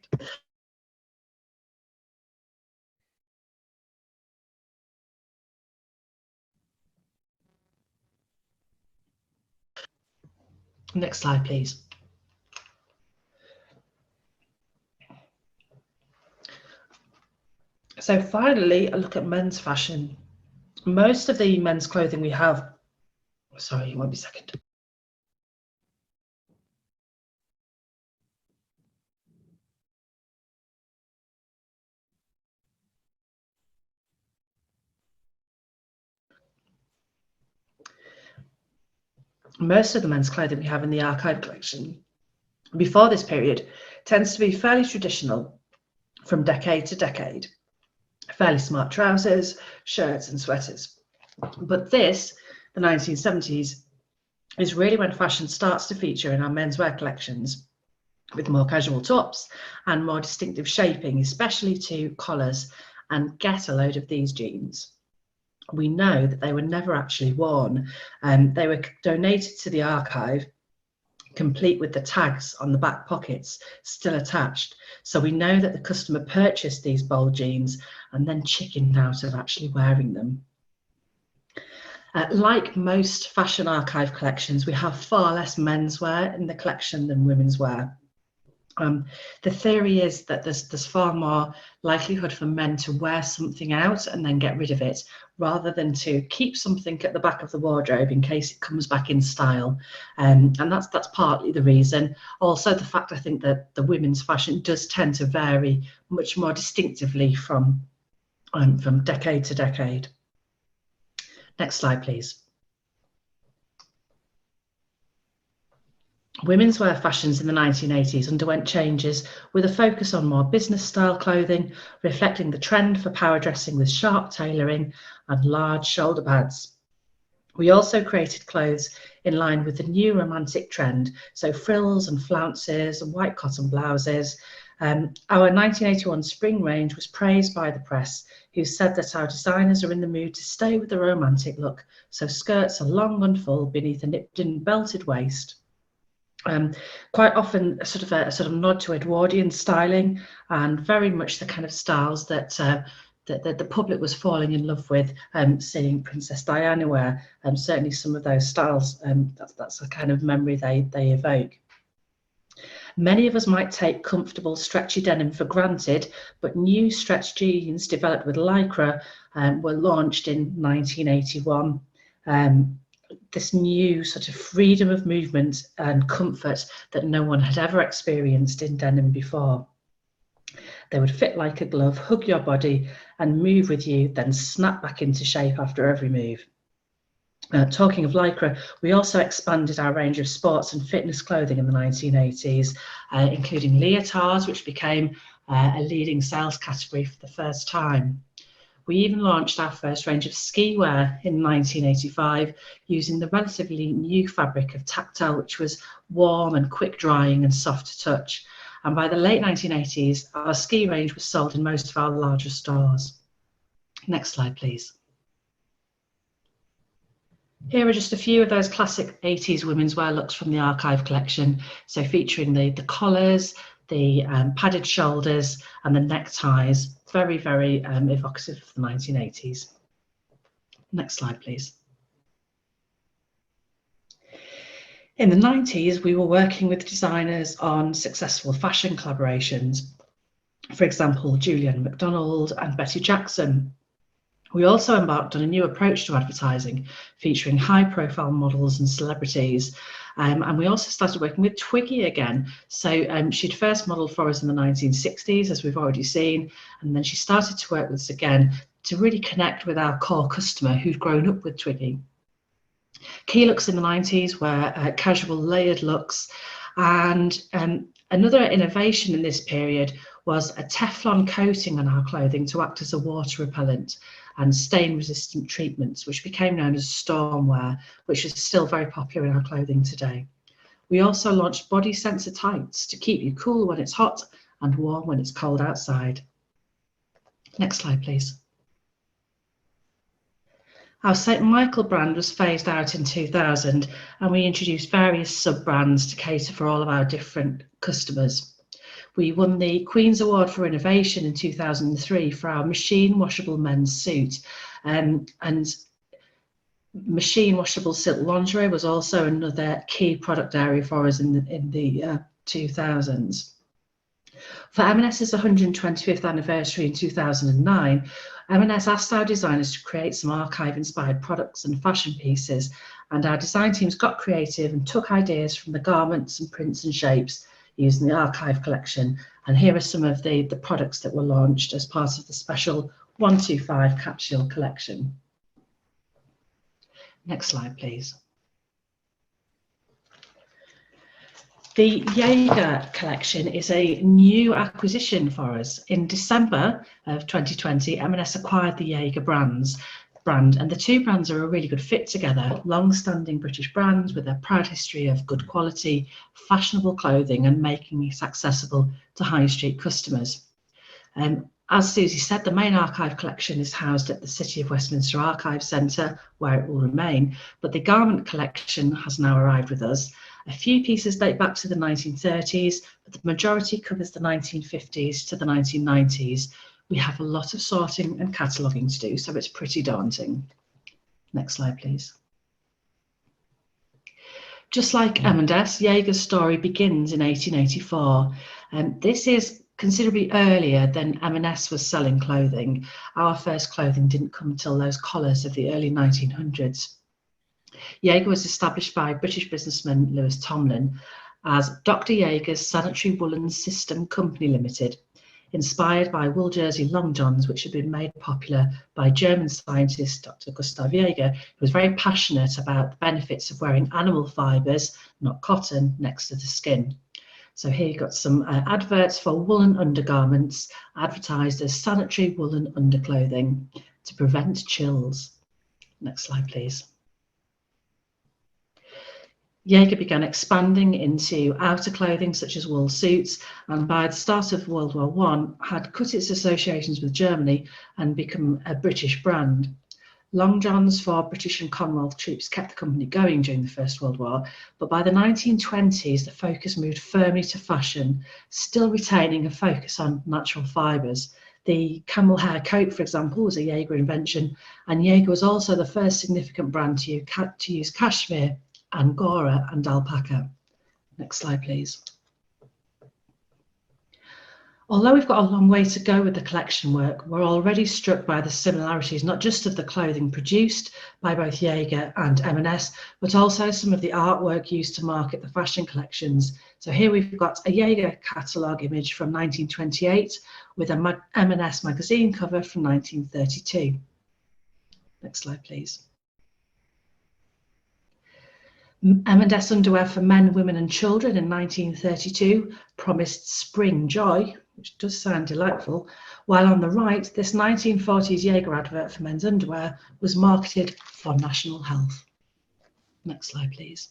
Next slide, please. So finally, a look at men's fashion. Most of the men's clothing we have, sorry, won't be a second. Most of the men's clothing we have in the archive collection before this period tends to be fairly traditional from decade to decade. Fairly smart trousers, shirts and sweaters. But this, the 1970s, is really when fashion starts to feature in our menswear collections, with more casual tops and more distinctive shaping, especially to collars. And get a load of these jeans. We know that they were never actually worn, and they were donated to the archive, complete with the tags on the back pockets still attached. So we know that the customer purchased these bold jeans and then chickened out of actually wearing them. Like most fashion archive collections, we have far less menswear in the collection than women's wear. The theory is that there's far more likelihood for men to wear something out and then get rid of it, rather than to keep something at the back of the wardrobe in case it comes back in style. And that's partly the reason. Also the fact, I think, that the women's fashion does tend to vary much more distinctively from decade to decade. Next slide, please. Women's wear fashions in the 1980s underwent changes with a focus on more business style clothing, reflecting the trend for power dressing with sharp tailoring and large shoulder pads. We also created clothes in line with the new romantic trend, so frills and flounces and white cotton blouses, Our 1981 spring range was praised by the press, who said that our designers are in the mood to stay with the romantic look, so skirts are long and full beneath a nipped-in belted waist. Quite often a sort of nod to Edwardian styling, and very much the kind of styles that the public was falling in love with, seeing Princess Diana wear. Certainly some of those styles, that's a kind of memory they evoke. Many of us might take comfortable, stretchy denim for granted, but new stretch jeans developed with Lycra were launched in 1981. This new sort of freedom of movement and comfort that no one had ever experienced in denim before. They would fit like a glove, hug your body and move with you, then snap back into shape after every move. Talking of Lycra, we also expanded our range of sports and fitness clothing in the 1980s, including leotards, which became a leading sales category for the first time. We even launched our first range of ski wear in 1985 using the relatively new fabric of Tactile, which was warm and quick drying and soft to touch. And by the late 1980s, our ski range was sold in most of our larger stores. Next slide, please. Here are just a few of those classic 80s women's wear looks from the Archive collection. So featuring the collars, the padded shoulders and the neckties. Very, very evocative of the 1980s. Next slide, please. In the 90s, we were working with designers on successful fashion collaborations. For example, Julianne MacDonald and Betty Jackson. We also embarked on a new approach to advertising, featuring high-profile models and celebrities. And we also started working with Twiggy again. So she'd first modelled for us in the 1960s, as we've already seen, and then she started to work with us again to really connect with our core customer who'd grown up with Twiggy. Key looks in the 90s were casual layered looks, and another innovation in this period was a Teflon coating on our clothing to act as a water repellent, and stain-resistant treatments, which became known as stormwear, which is still very popular in our clothing today. We also launched body sensor tights to keep you cool when it's hot and warm when it's cold outside. Next slide, please. Our St. Michael brand was phased out in 2000, and we introduced various sub-brands to cater for all of our different customers. We won the Queen's Award for Innovation in 2003 for our machine washable men's suit, and machine washable silk lingerie was also another key product area for us in the 2000s. For M&S's 125th anniversary in 2009, M&S asked our designers to create some archive-inspired products and fashion pieces, and our design teams got creative and took ideas from the garments and prints and shapes using the Archive collection. And here are some of the products that were launched as part of the special 125 capsule collection. Next slide, please. The Jaeger collection is a new acquisition for us. In December of 2020, M&S acquired the Jaeger brand, and the two brands are a really good fit together. Long-standing British brands with a proud history of good quality, fashionable clothing and making it accessible to high street customers. As Susie said, the main Archive collection is housed at the City of Westminster Archive Centre, where it will remain, but the garment collection has now arrived with us. A few pieces date back to the 1930s, but the majority covers the 1950s to the 1990s. We have a lot of sorting and cataloguing to do, so it's pretty daunting. Next slide, please. Just like M&S, Jaeger's story begins in 1884. This is considerably earlier than M&S was selling clothing. Our first clothing didn't come until those collars of the early 1900s. Jaeger was established by British businessman Lewis Tomlin as Dr. Jaeger's Sanitary Woolen System Company Limited, inspired by wool jersey long johns, which had been made popular by German scientist Dr. Gustav Jaeger, who was very passionate about the benefits of wearing animal fibres, not cotton, next to the skin. So here you've got some adverts for woolen undergarments advertised as sanitary woolen underclothing to prevent chills. Next slide, please. Jaeger began expanding into outer clothing such as wool suits, and by the start of World War I had cut its associations with Germany and become a British brand. Long johns for British and Commonwealth troops kept the company going during the First World War, but by the 1920s the focus moved firmly to fashion, still retaining a focus on natural fibres. The camel hair coat, for example, was a Jaeger invention, and Jaeger was also the first significant brand to use cashmere, Angora and alpaca. Next slide, please. Although we've got a long way to go with the collection work, we're already struck by the similarities, not just of the clothing produced by both Jaeger and M&S, but also some of the artwork used to market the fashion collections. So here we've got a Jaeger catalogue image from 1928 with a M&S magazine cover from 1932. Next slide, please. M&S underwear for men, women and children in 1932 promised spring joy, which does sound delightful, while on the right, this 1940s Jaeger advert for men's underwear was marketed for national health. Next slide, please.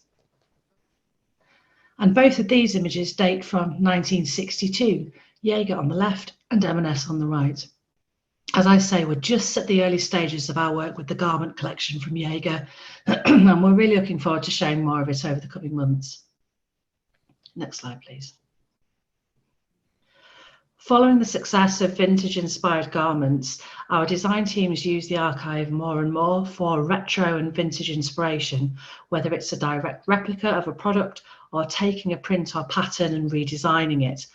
And both of these images date from 1962, Jaeger on the left and M&S on the right. As I say, we're just at the early stages of our work with the garment collection from Jaeger, and we're really looking forward to sharing more of it over the coming months. Next slide, please. Following the success of vintage-inspired garments, our design teams use the archive more and more for retro and vintage inspiration, whether it's a direct replica of a product or taking a print or pattern and redesigning it.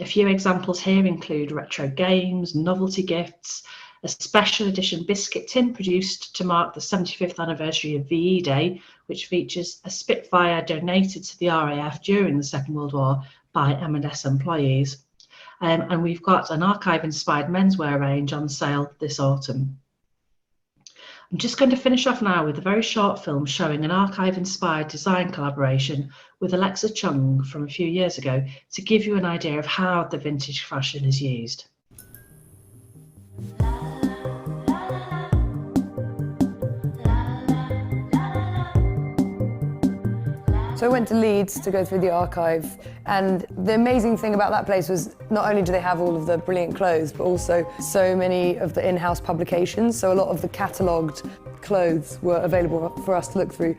A few examples here include retro games, novelty gifts, a special edition biscuit tin produced to mark the 75th anniversary of VE Day, which features a Spitfire donated to the RAF during the Second World War by M&S employees. And we've got an archive-inspired menswear range on sale this autumn. I'm just going to finish off now with a very short film showing an archive-inspired design collaboration with Alexa Chung from a few years ago to give you an idea of how the vintage fashion is used. So I went to Leeds to go through the archive, and the amazing thing about that place was not only do they have all of the brilliant clothes, but also so many of the in-house publications. So a lot of the catalogued clothes were available for us to look through.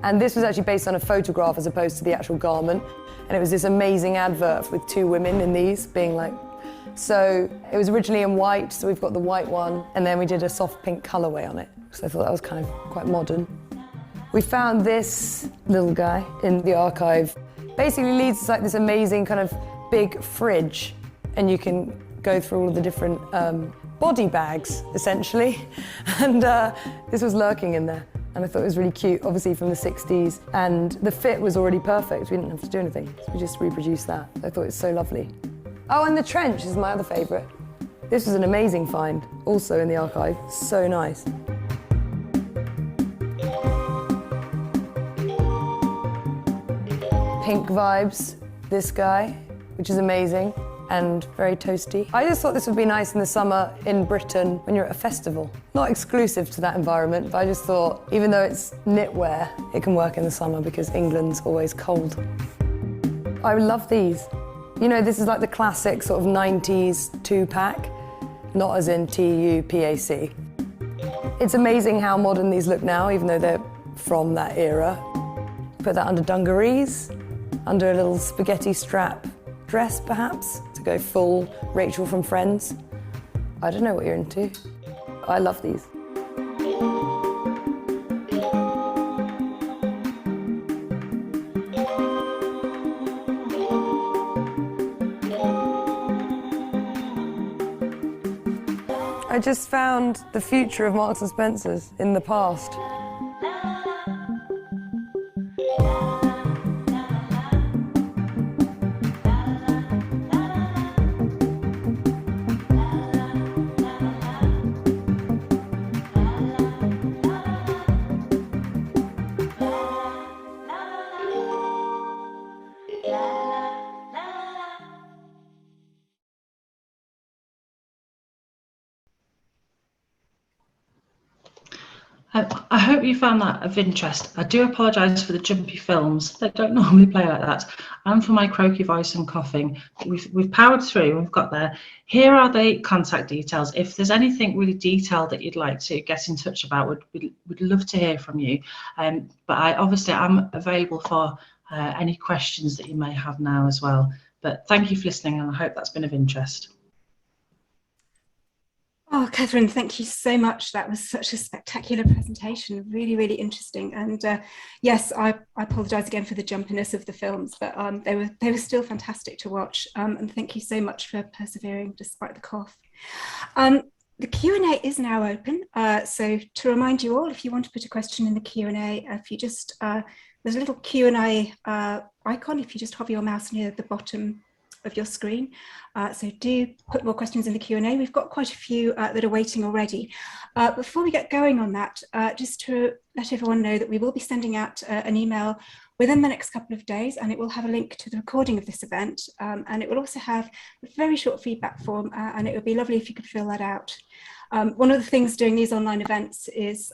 And this was actually based on a photograph as opposed to the actual garment. And it was this amazing advert with two women in these being like, so it was originally in white, so we've got the white one, and then we did a soft pink colourway on it. So I thought that was kind of quite modern. We found this little guy in the archive. Basically, Leeds is like this amazing kind of big fridge, and you can go through all of the different body bags, essentially. And this was lurking in there, and I thought it was really cute, obviously from the 60s, and the fit was already perfect. We didn't have to do anything, so we just reproduced that. I thought it was so lovely. Oh, and the trench is my other favourite. This was an amazing find, also in the archive. So nice. Pink vibes, this guy, which is amazing and very toasty. I just thought this would be nice in the summer in Britain when you're at a festival. Not exclusive to that environment, but I just thought, even though it's knitwear, it can work in the summer because England's always cold. I love these. You know, this is like the classic sort of 90s two-pack, not as in T-U-P-A-C. It's amazing how modern these look now, even though they're from that era. Put that under dungarees, under a little spaghetti strap dress, perhaps, to go full Rachel from Friends. I don't know what you're into. I love these. I just found the future of Marks and Spencer's in the past. I hope you found that of interest. I do apologise for the jumpy films. They don't normally play like that. And for my croaky voice and coughing. We've powered through, we've got there. Here are the contact details. If there's anything really detailed that you'd like to get in touch about, we'd love to hear from you. But I obviously am available for any questions that you may have now as well. But thank you for listening, and I hope that's been of interest. Oh, Katharine, thank you so much. That was such a spectacular presentation, really, really interesting. And yes, I apologise again for the jumpiness of the films, but they were still fantastic to watch. And thank you so much for persevering despite the cough. The Q&A is now open. So to remind you all, if you want to put a question in the Q&A, if you just, there's a little Q&A icon, if you just hover your mouse near the bottom of your screen. So do put more questions in the Q&A. We've got quite a few that are waiting already. Before we get going on that, just to let everyone know that we will be sending out an email within the next couple of days, and it will have a link to the recording of this event, and it will also have a very short feedback form, and it would be lovely if you could fill that out. One of the things doing these online events is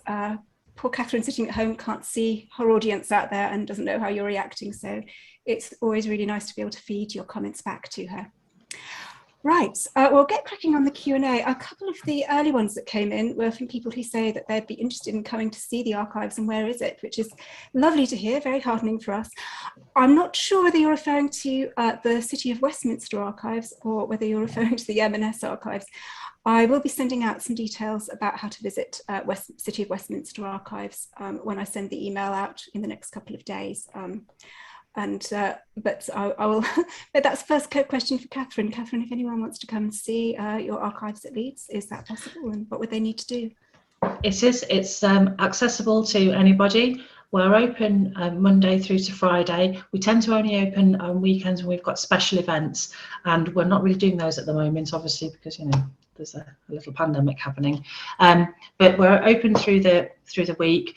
poor Katharine sitting at home can't see her audience out there and doesn't know how you're reacting, so it's always really nice to be able to feed your comments back to her. Right, we'll get cracking on the Q&A. A couple of the early ones that came in were from people who say that they'd be interested in coming to see the archives and where is it, which is lovely to hear, very heartening for us. I'm not sure whether you're referring to the City of Westminster archives or whether you're referring to the M&S archives. I will be sending out some details about how to visit City of Westminster archives when I send the email out in the next couple of days. But I will. But that's the first question for Katharine. Katharine, if anyone wants to come and see your archives at Leeds, is that possible, and what would they need to do? It is. It's accessible to anybody. We're open Monday through to Friday. We tend to only open on weekends when we've got special events, and we're not really doing those at the moment, obviously, because there's a little pandemic happening. But we're open through the week.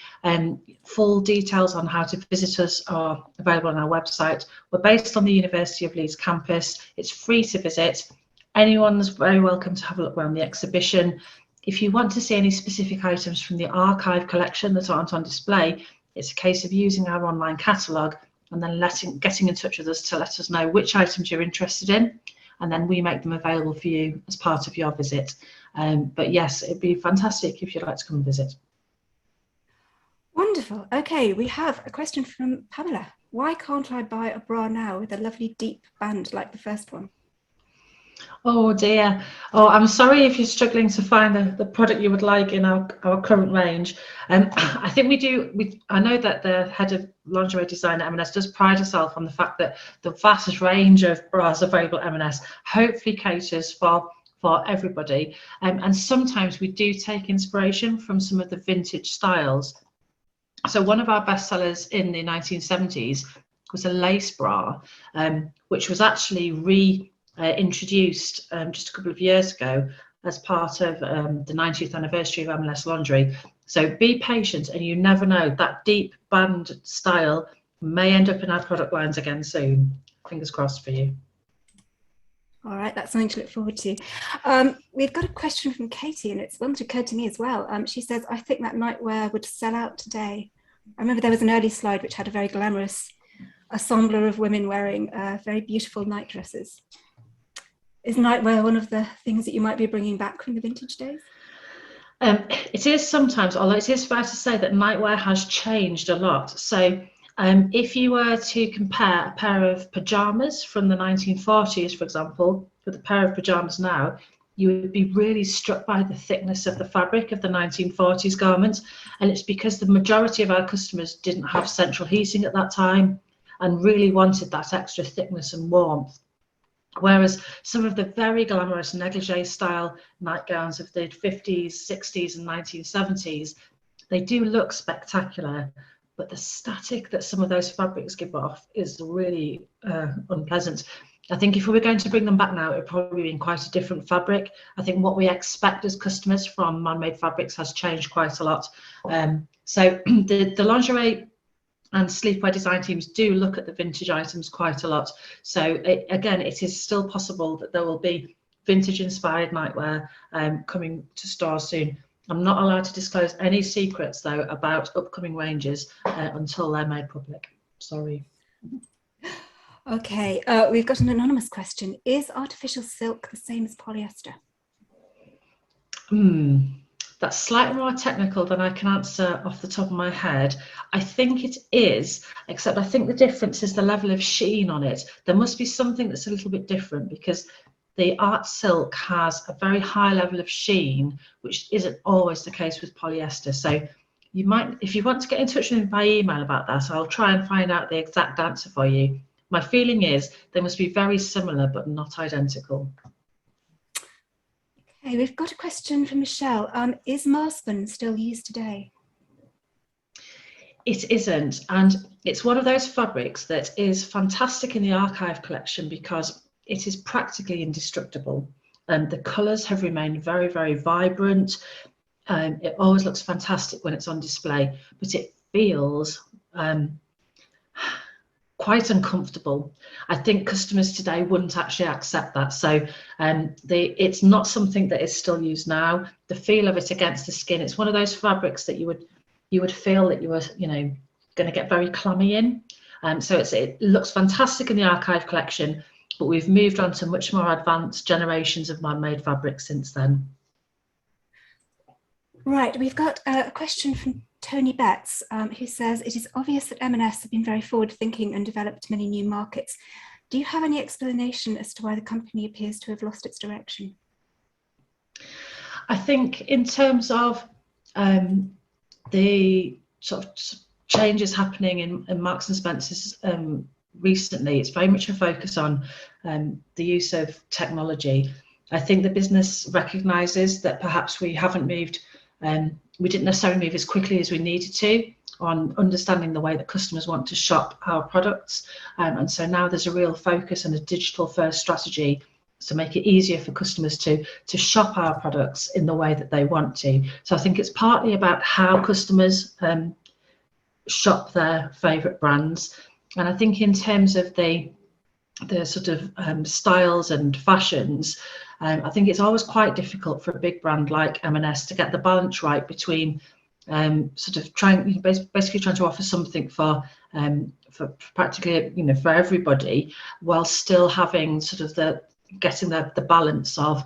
Full details on how to visit us are available on our website. We're based on the University of Leeds campus. It's free to visit. Anyone's very welcome to have a look around the exhibition. If you want to see any specific items from the archive collection that aren't on display, it's a case of using our online catalogue and then getting in touch with us to let us know which items you're interested in, and then we make them available for you as part of your visit. But yes, it'd be fantastic if you'd like to come and visit. Wonderful. Okay, we have a question from Pamela. Why can't I buy a bra now with a lovely deep band like the first one? Oh dear. Oh, I'm sorry if you're struggling to find the product you would like in our current range. I think I know that the head of lingerie design at M&S does pride herself on the fact that the vast range of bras available at M&S hopefully caters for everybody. And sometimes we do take inspiration from some of the vintage styles. So one of our best sellers in the 1970s was a lace bra, which was actually introduced just a couple of years ago as part of the 90th anniversary of M&S Lingerie. So be patient, and you never know, that deep band style may end up in our product lines again soon. Fingers crossed for you. All right, that's something to look forward to. We've got a question from Katie, and it's one that occurred to me as well. She says, I think that nightwear would sell out today. I remember there was an early slide which had a very glamorous ensemble of women wearing very beautiful night dresses. Is nightwear one of the things that you might be bringing back from the vintage days? It is sometimes, although it is fair to say that nightwear has changed a lot. So if you were to compare a pair of pyjamas from the 1940s, for example, with a pair of pyjamas now, you would be really struck by the thickness of the fabric of the 1940s garments. And it's because the majority of our customers didn't have central heating at that time and really wanted that extra thickness and warmth. Whereas some of the very glamorous negligee style nightgowns of the 50s, 60s and 1970s, they do look spectacular, but the static that some of those fabrics give off is really unpleasant. I think if we were going to bring them back now, it would probably be in quite a different fabric. I think what we expect as customers from man-made fabrics has changed quite a lot. So the lingerie and sleepwear design teams do look at the vintage items quite a lot. So again, it is still possible that there will be vintage inspired nightwear coming to stores soon. I'm not allowed to disclose any secrets, though, about upcoming ranges until they're made public. Sorry. Okay, we've got an anonymous question. Is artificial silk the same as polyester? That's slightly more technical than I can answer off the top of my head. I think it is, except I think the difference is the level of sheen on it. There must be something that's a little bit different, because the art silk has a very high level of sheen, which isn't always the case with polyester. So you might, if you want to get in touch with me by email about that, I'll try and find out the exact answer for you. My feeling is they must be very similar, but not identical. Okay, we've got a question from Michelle. Is marspun still used today? It isn't, and it's one of those fabrics that is fantastic in the archive collection because it is practically indestructible. The colours have remained very, very vibrant. It always looks fantastic when it's on display, but it feels quite uncomfortable. I think customers today wouldn't actually accept that. So it's not something that is still used now. The feel of it against the skin, it's one of those fabrics that you would feel that you were, going to get very clammy in. So it looks fantastic in the archive collection, but we've moved on to much more advanced generations of man-made fabrics since then. Right, we've got a question from Tony Betts, who says, it is obvious that M&S have been very forward-thinking and developed many new markets. Do you have any explanation as to why the company appears to have lost its direction? I think in terms of the sort of changes happening in Marks and Spencer's recently, it's very much a focus on the use of technology. I think the business recognises that perhaps we haven't moved, we didn't necessarily move as quickly as we needed to on understanding the way that customers want to shop our products. And so now there's a real focus on a digital first strategy to make it easier for customers to shop our products in the way that they want to. So I think it's partly about how customers shop their favourite brands. And I think in terms of the sort of styles and fashions, I think it's always quite difficult for a big brand like M&S to get the balance right between sort of basically trying to offer something for practically, for everybody, while still having sort of getting the balance of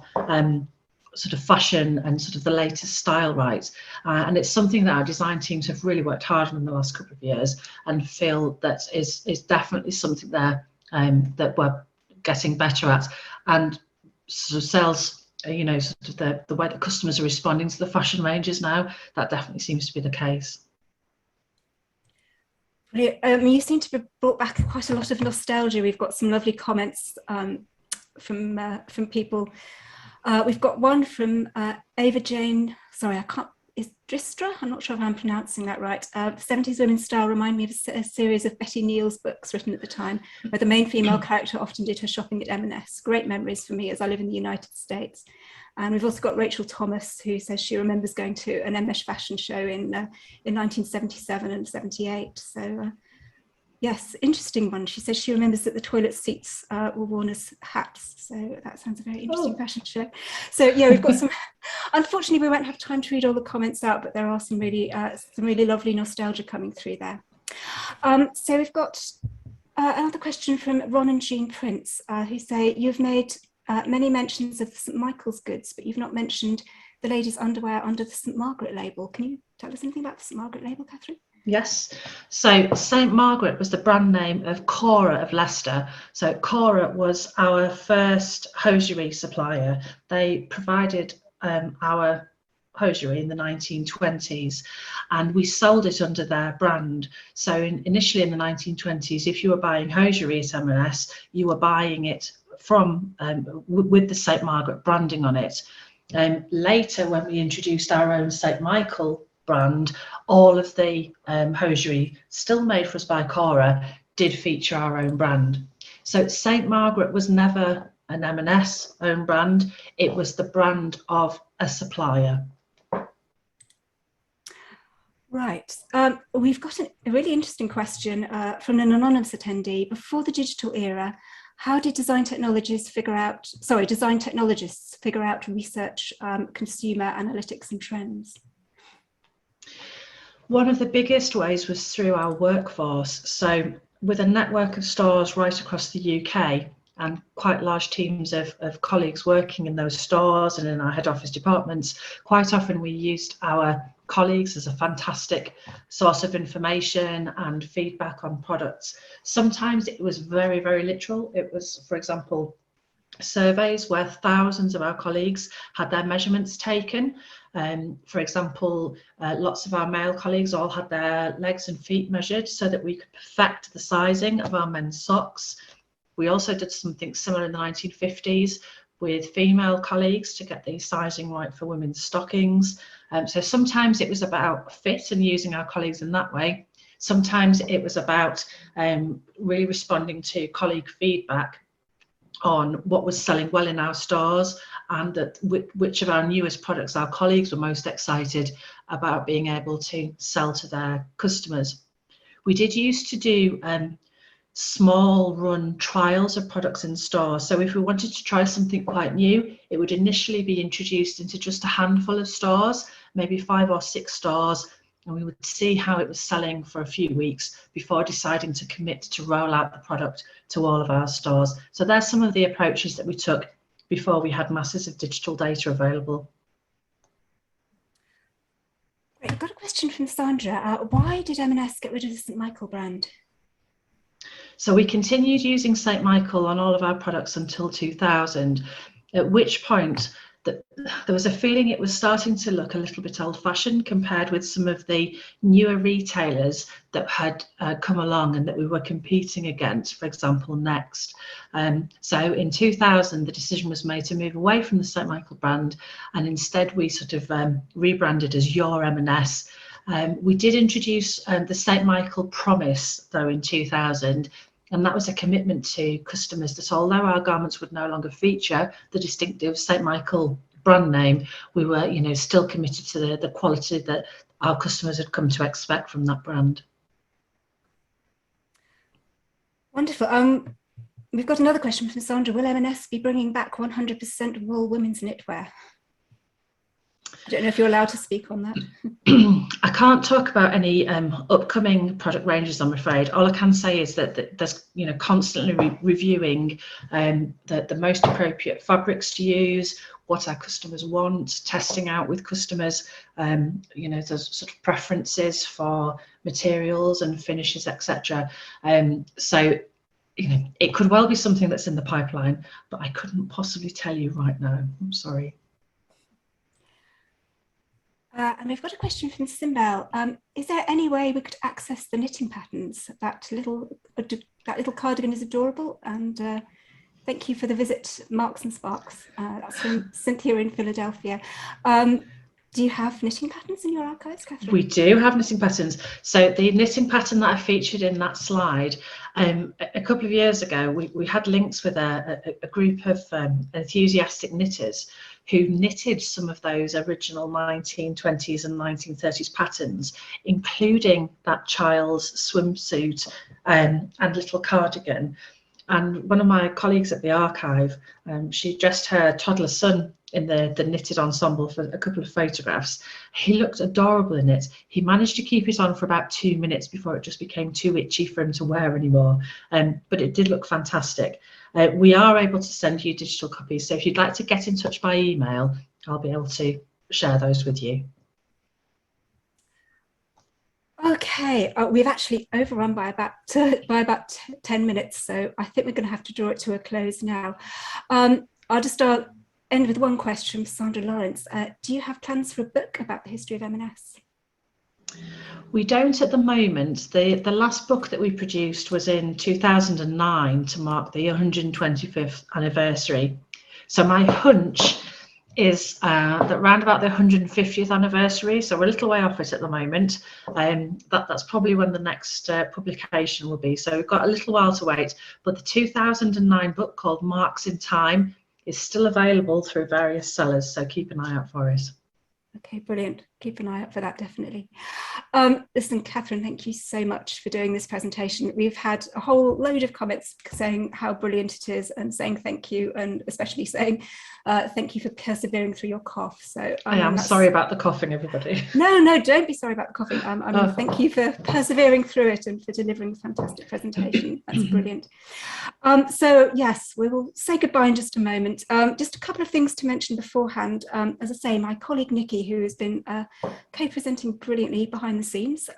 sort of fashion and sort of the latest style right. And it's something that our design teams have really worked hard on in the last couple of years, and feel that is definitely something there that we're getting better at. And sort of sales, sort of the way that customers are responding to the fashion ranges now, that definitely seems to be the case. You seem to have brought back quite a lot of nostalgia. We've got some lovely comments from people. We've got one from Ava Jane, sorry, is Dristra? I'm not sure if I'm pronouncing that right. 70s women's style remind me of a series of Betty Neal's books written at the time, where the main female character often did her shopping at M&S. Great memories for me as I live in the United States. And we've also got Rachel Thomas, who says she remembers going to an M&S fashion show in 1977 and 78. So yes, interesting one. She says she remembers that the toilet seats were worn as hats. So that sounds a very interesting fashion show. So yeah, we've got some, unfortunately we won't have time to read all the comments out, but there are some really lovely nostalgia coming through there. So we've got another question from Ron and Jean Prince, who say, you've made many mentions of the St. Michael's goods, but you've not mentioned the ladies' underwear under the St. Margaret label. Can you tell us anything about the St. Margaret label, Catherine? Yes, so St. Margaret was the brand name of Cora of Leicester. So Cora was our first hosiery supplier. They provided our hosiery in the 1920s, and we sold it under their brand. So initially in the 1920s, if you were buying hosiery at M&S, you were buying it from with the St. Margaret branding on it. Later, when we introduced our own St. Michael brand, all of the hosiery still made for us by Cora did feature our own brand. So St. Margaret was never an M&S own brand, it was the brand of a supplier. Right, we've got a really interesting question from an anonymous attendee. Before the digital era, How did design technologists figure out research, consumer analytics and trends? One of the biggest ways was through our workforce. So with a network of stores right across the UK and quite large teams of colleagues working in those stores and in our head office departments, quite often we used our colleagues as a fantastic source of information and feedback on products. Sometimes it was very, very literal. It was, for example, surveys where thousands of our colleagues had their measurements taken. For example, lots of our male colleagues all had their legs and feet measured so that we could perfect the sizing of our men's socks. We also did something similar in the 1950s with female colleagues to get the sizing right for women's stockings. So sometimes it was about fit and using our colleagues in that way. Sometimes it was about really responding to colleague feedback on what was selling well in our stores and that which of our newest products our colleagues were most excited about being able to sell to their customers. We did used to do small run trials of products in stores. So if we wanted to try something quite new, it would initially be introduced into just a handful of stores, maybe 5 or 6 stores, and we would see how it was selling for a few weeks before deciding to commit to roll out the product to all of our stores. So there's some of the approaches that we took before we had masses of digital data available. Great. I've got a question from Sandra. Why did M&S get rid of the St. Michael brand? So we continued using St. Michael on all of our products until 2000, at which point there was a feeling it was starting to look a little bit old-fashioned compared with some of the newer retailers that had come along and that we were competing against, for example, Next. So in 2000, the decision was made to move away from the St. Michael brand, and instead we sort of rebranded as Your M&S. We did introduce the St. Michael Promise, though, in 2000, and that was a commitment to customers that although our garments would no longer feature the distinctive St. Michael brand name, we were, still committed to the quality that our customers had come to expect from that brand. Wonderful. We've got another question from Sandra. Will M&S be bringing back 100% wool women's knitwear? I don't know if you're allowed to speak on that. I can't talk about any upcoming product ranges, I'm afraid. All I can say is that there's constantly reviewing the most appropriate fabrics to use, what our customers want, testing out with customers, there's sort of preferences for materials and finishes, etc. So it could well be something that's in the pipeline, but I couldn't possibly tell you right now. I'm sorry. And we've got a question from Simbel. Is there any way we could access the knitting patterns? That little cardigan is adorable, and thank you for the visit, Marks and Sparks. That's from Cynthia in Philadelphia. Do you have knitting patterns in your archives, Katharine? We do have knitting patterns. So the knitting pattern that I featured in that slide, a couple of years ago, we had links with a group of enthusiastic knitters who knitted some of those original 1920s and 1930s patterns, including that child's swimsuit and little cardigan. And one of my colleagues at the archive, she dressed her toddler son in the knitted ensemble for a couple of photographs. He looked adorable in it. He managed to keep it on for about 2 minutes before it just became too itchy for him to wear anymore. But it did look fantastic. We are able to send you digital copies, so if you'd like to get in touch by email, I'll be able to share those with you. Okay, we've actually overrun by about 10 minutes, so I think we're going to have to draw it to a close now. I'll just end with one question, Sandra Lawrence. Do you have plans for a book about the history of M&S? We don't at the moment. The last book that we produced was in 2009 to mark the 125th anniversary. So my hunch is that round about the 150th anniversary, so we're a little way off it at the moment, that's probably when the next publication will be. So we've got a little while to wait, but the 2009 book called Marks in Time is still available through various sellers, so keep an eye out for it. Okay, brilliant. keep an eye out for that, definitely. Listen, Katharine, thank you so much for doing this presentation. We've had a whole load of comments saying how brilliant it is and saying thank you, and especially saying thank you for persevering through your cough. So I am sorry about the coughing, everybody. No, don't be sorry about the coughing. I mean, thank you for persevering through it and for delivering a fantastic presentation. That's brilliant. So yes, we will say goodbye in just a moment. Just a couple of things to mention beforehand. As I say, my colleague Nikki, who has been co-presenting brilliantly behind the scenes,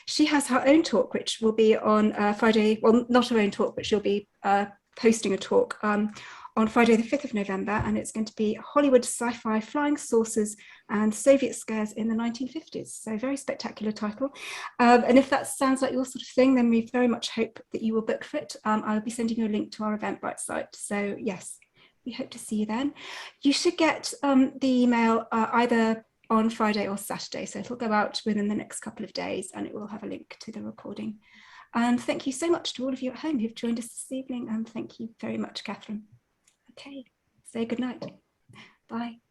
she has her own talk, which will be on Friday. Well, not her own talk, but she'll be posting a talk on Friday the 5th of November, and it's going to be Hollywood sci-fi flying saucers and Soviet scares in the 1950s. So very spectacular title. And if that sounds like your sort of thing, then we very much hope that you will book for it. I'll be sending you a link to our Eventbrite site. So yes, we hope to see you then. You should get the email either on Friday or Saturday. So it'll go out within the next couple of days and it will have a link to the recording. And thank you so much to all of you at home who've joined us this evening. And thank you very much, Katharine. Okay, say goodnight. Bye.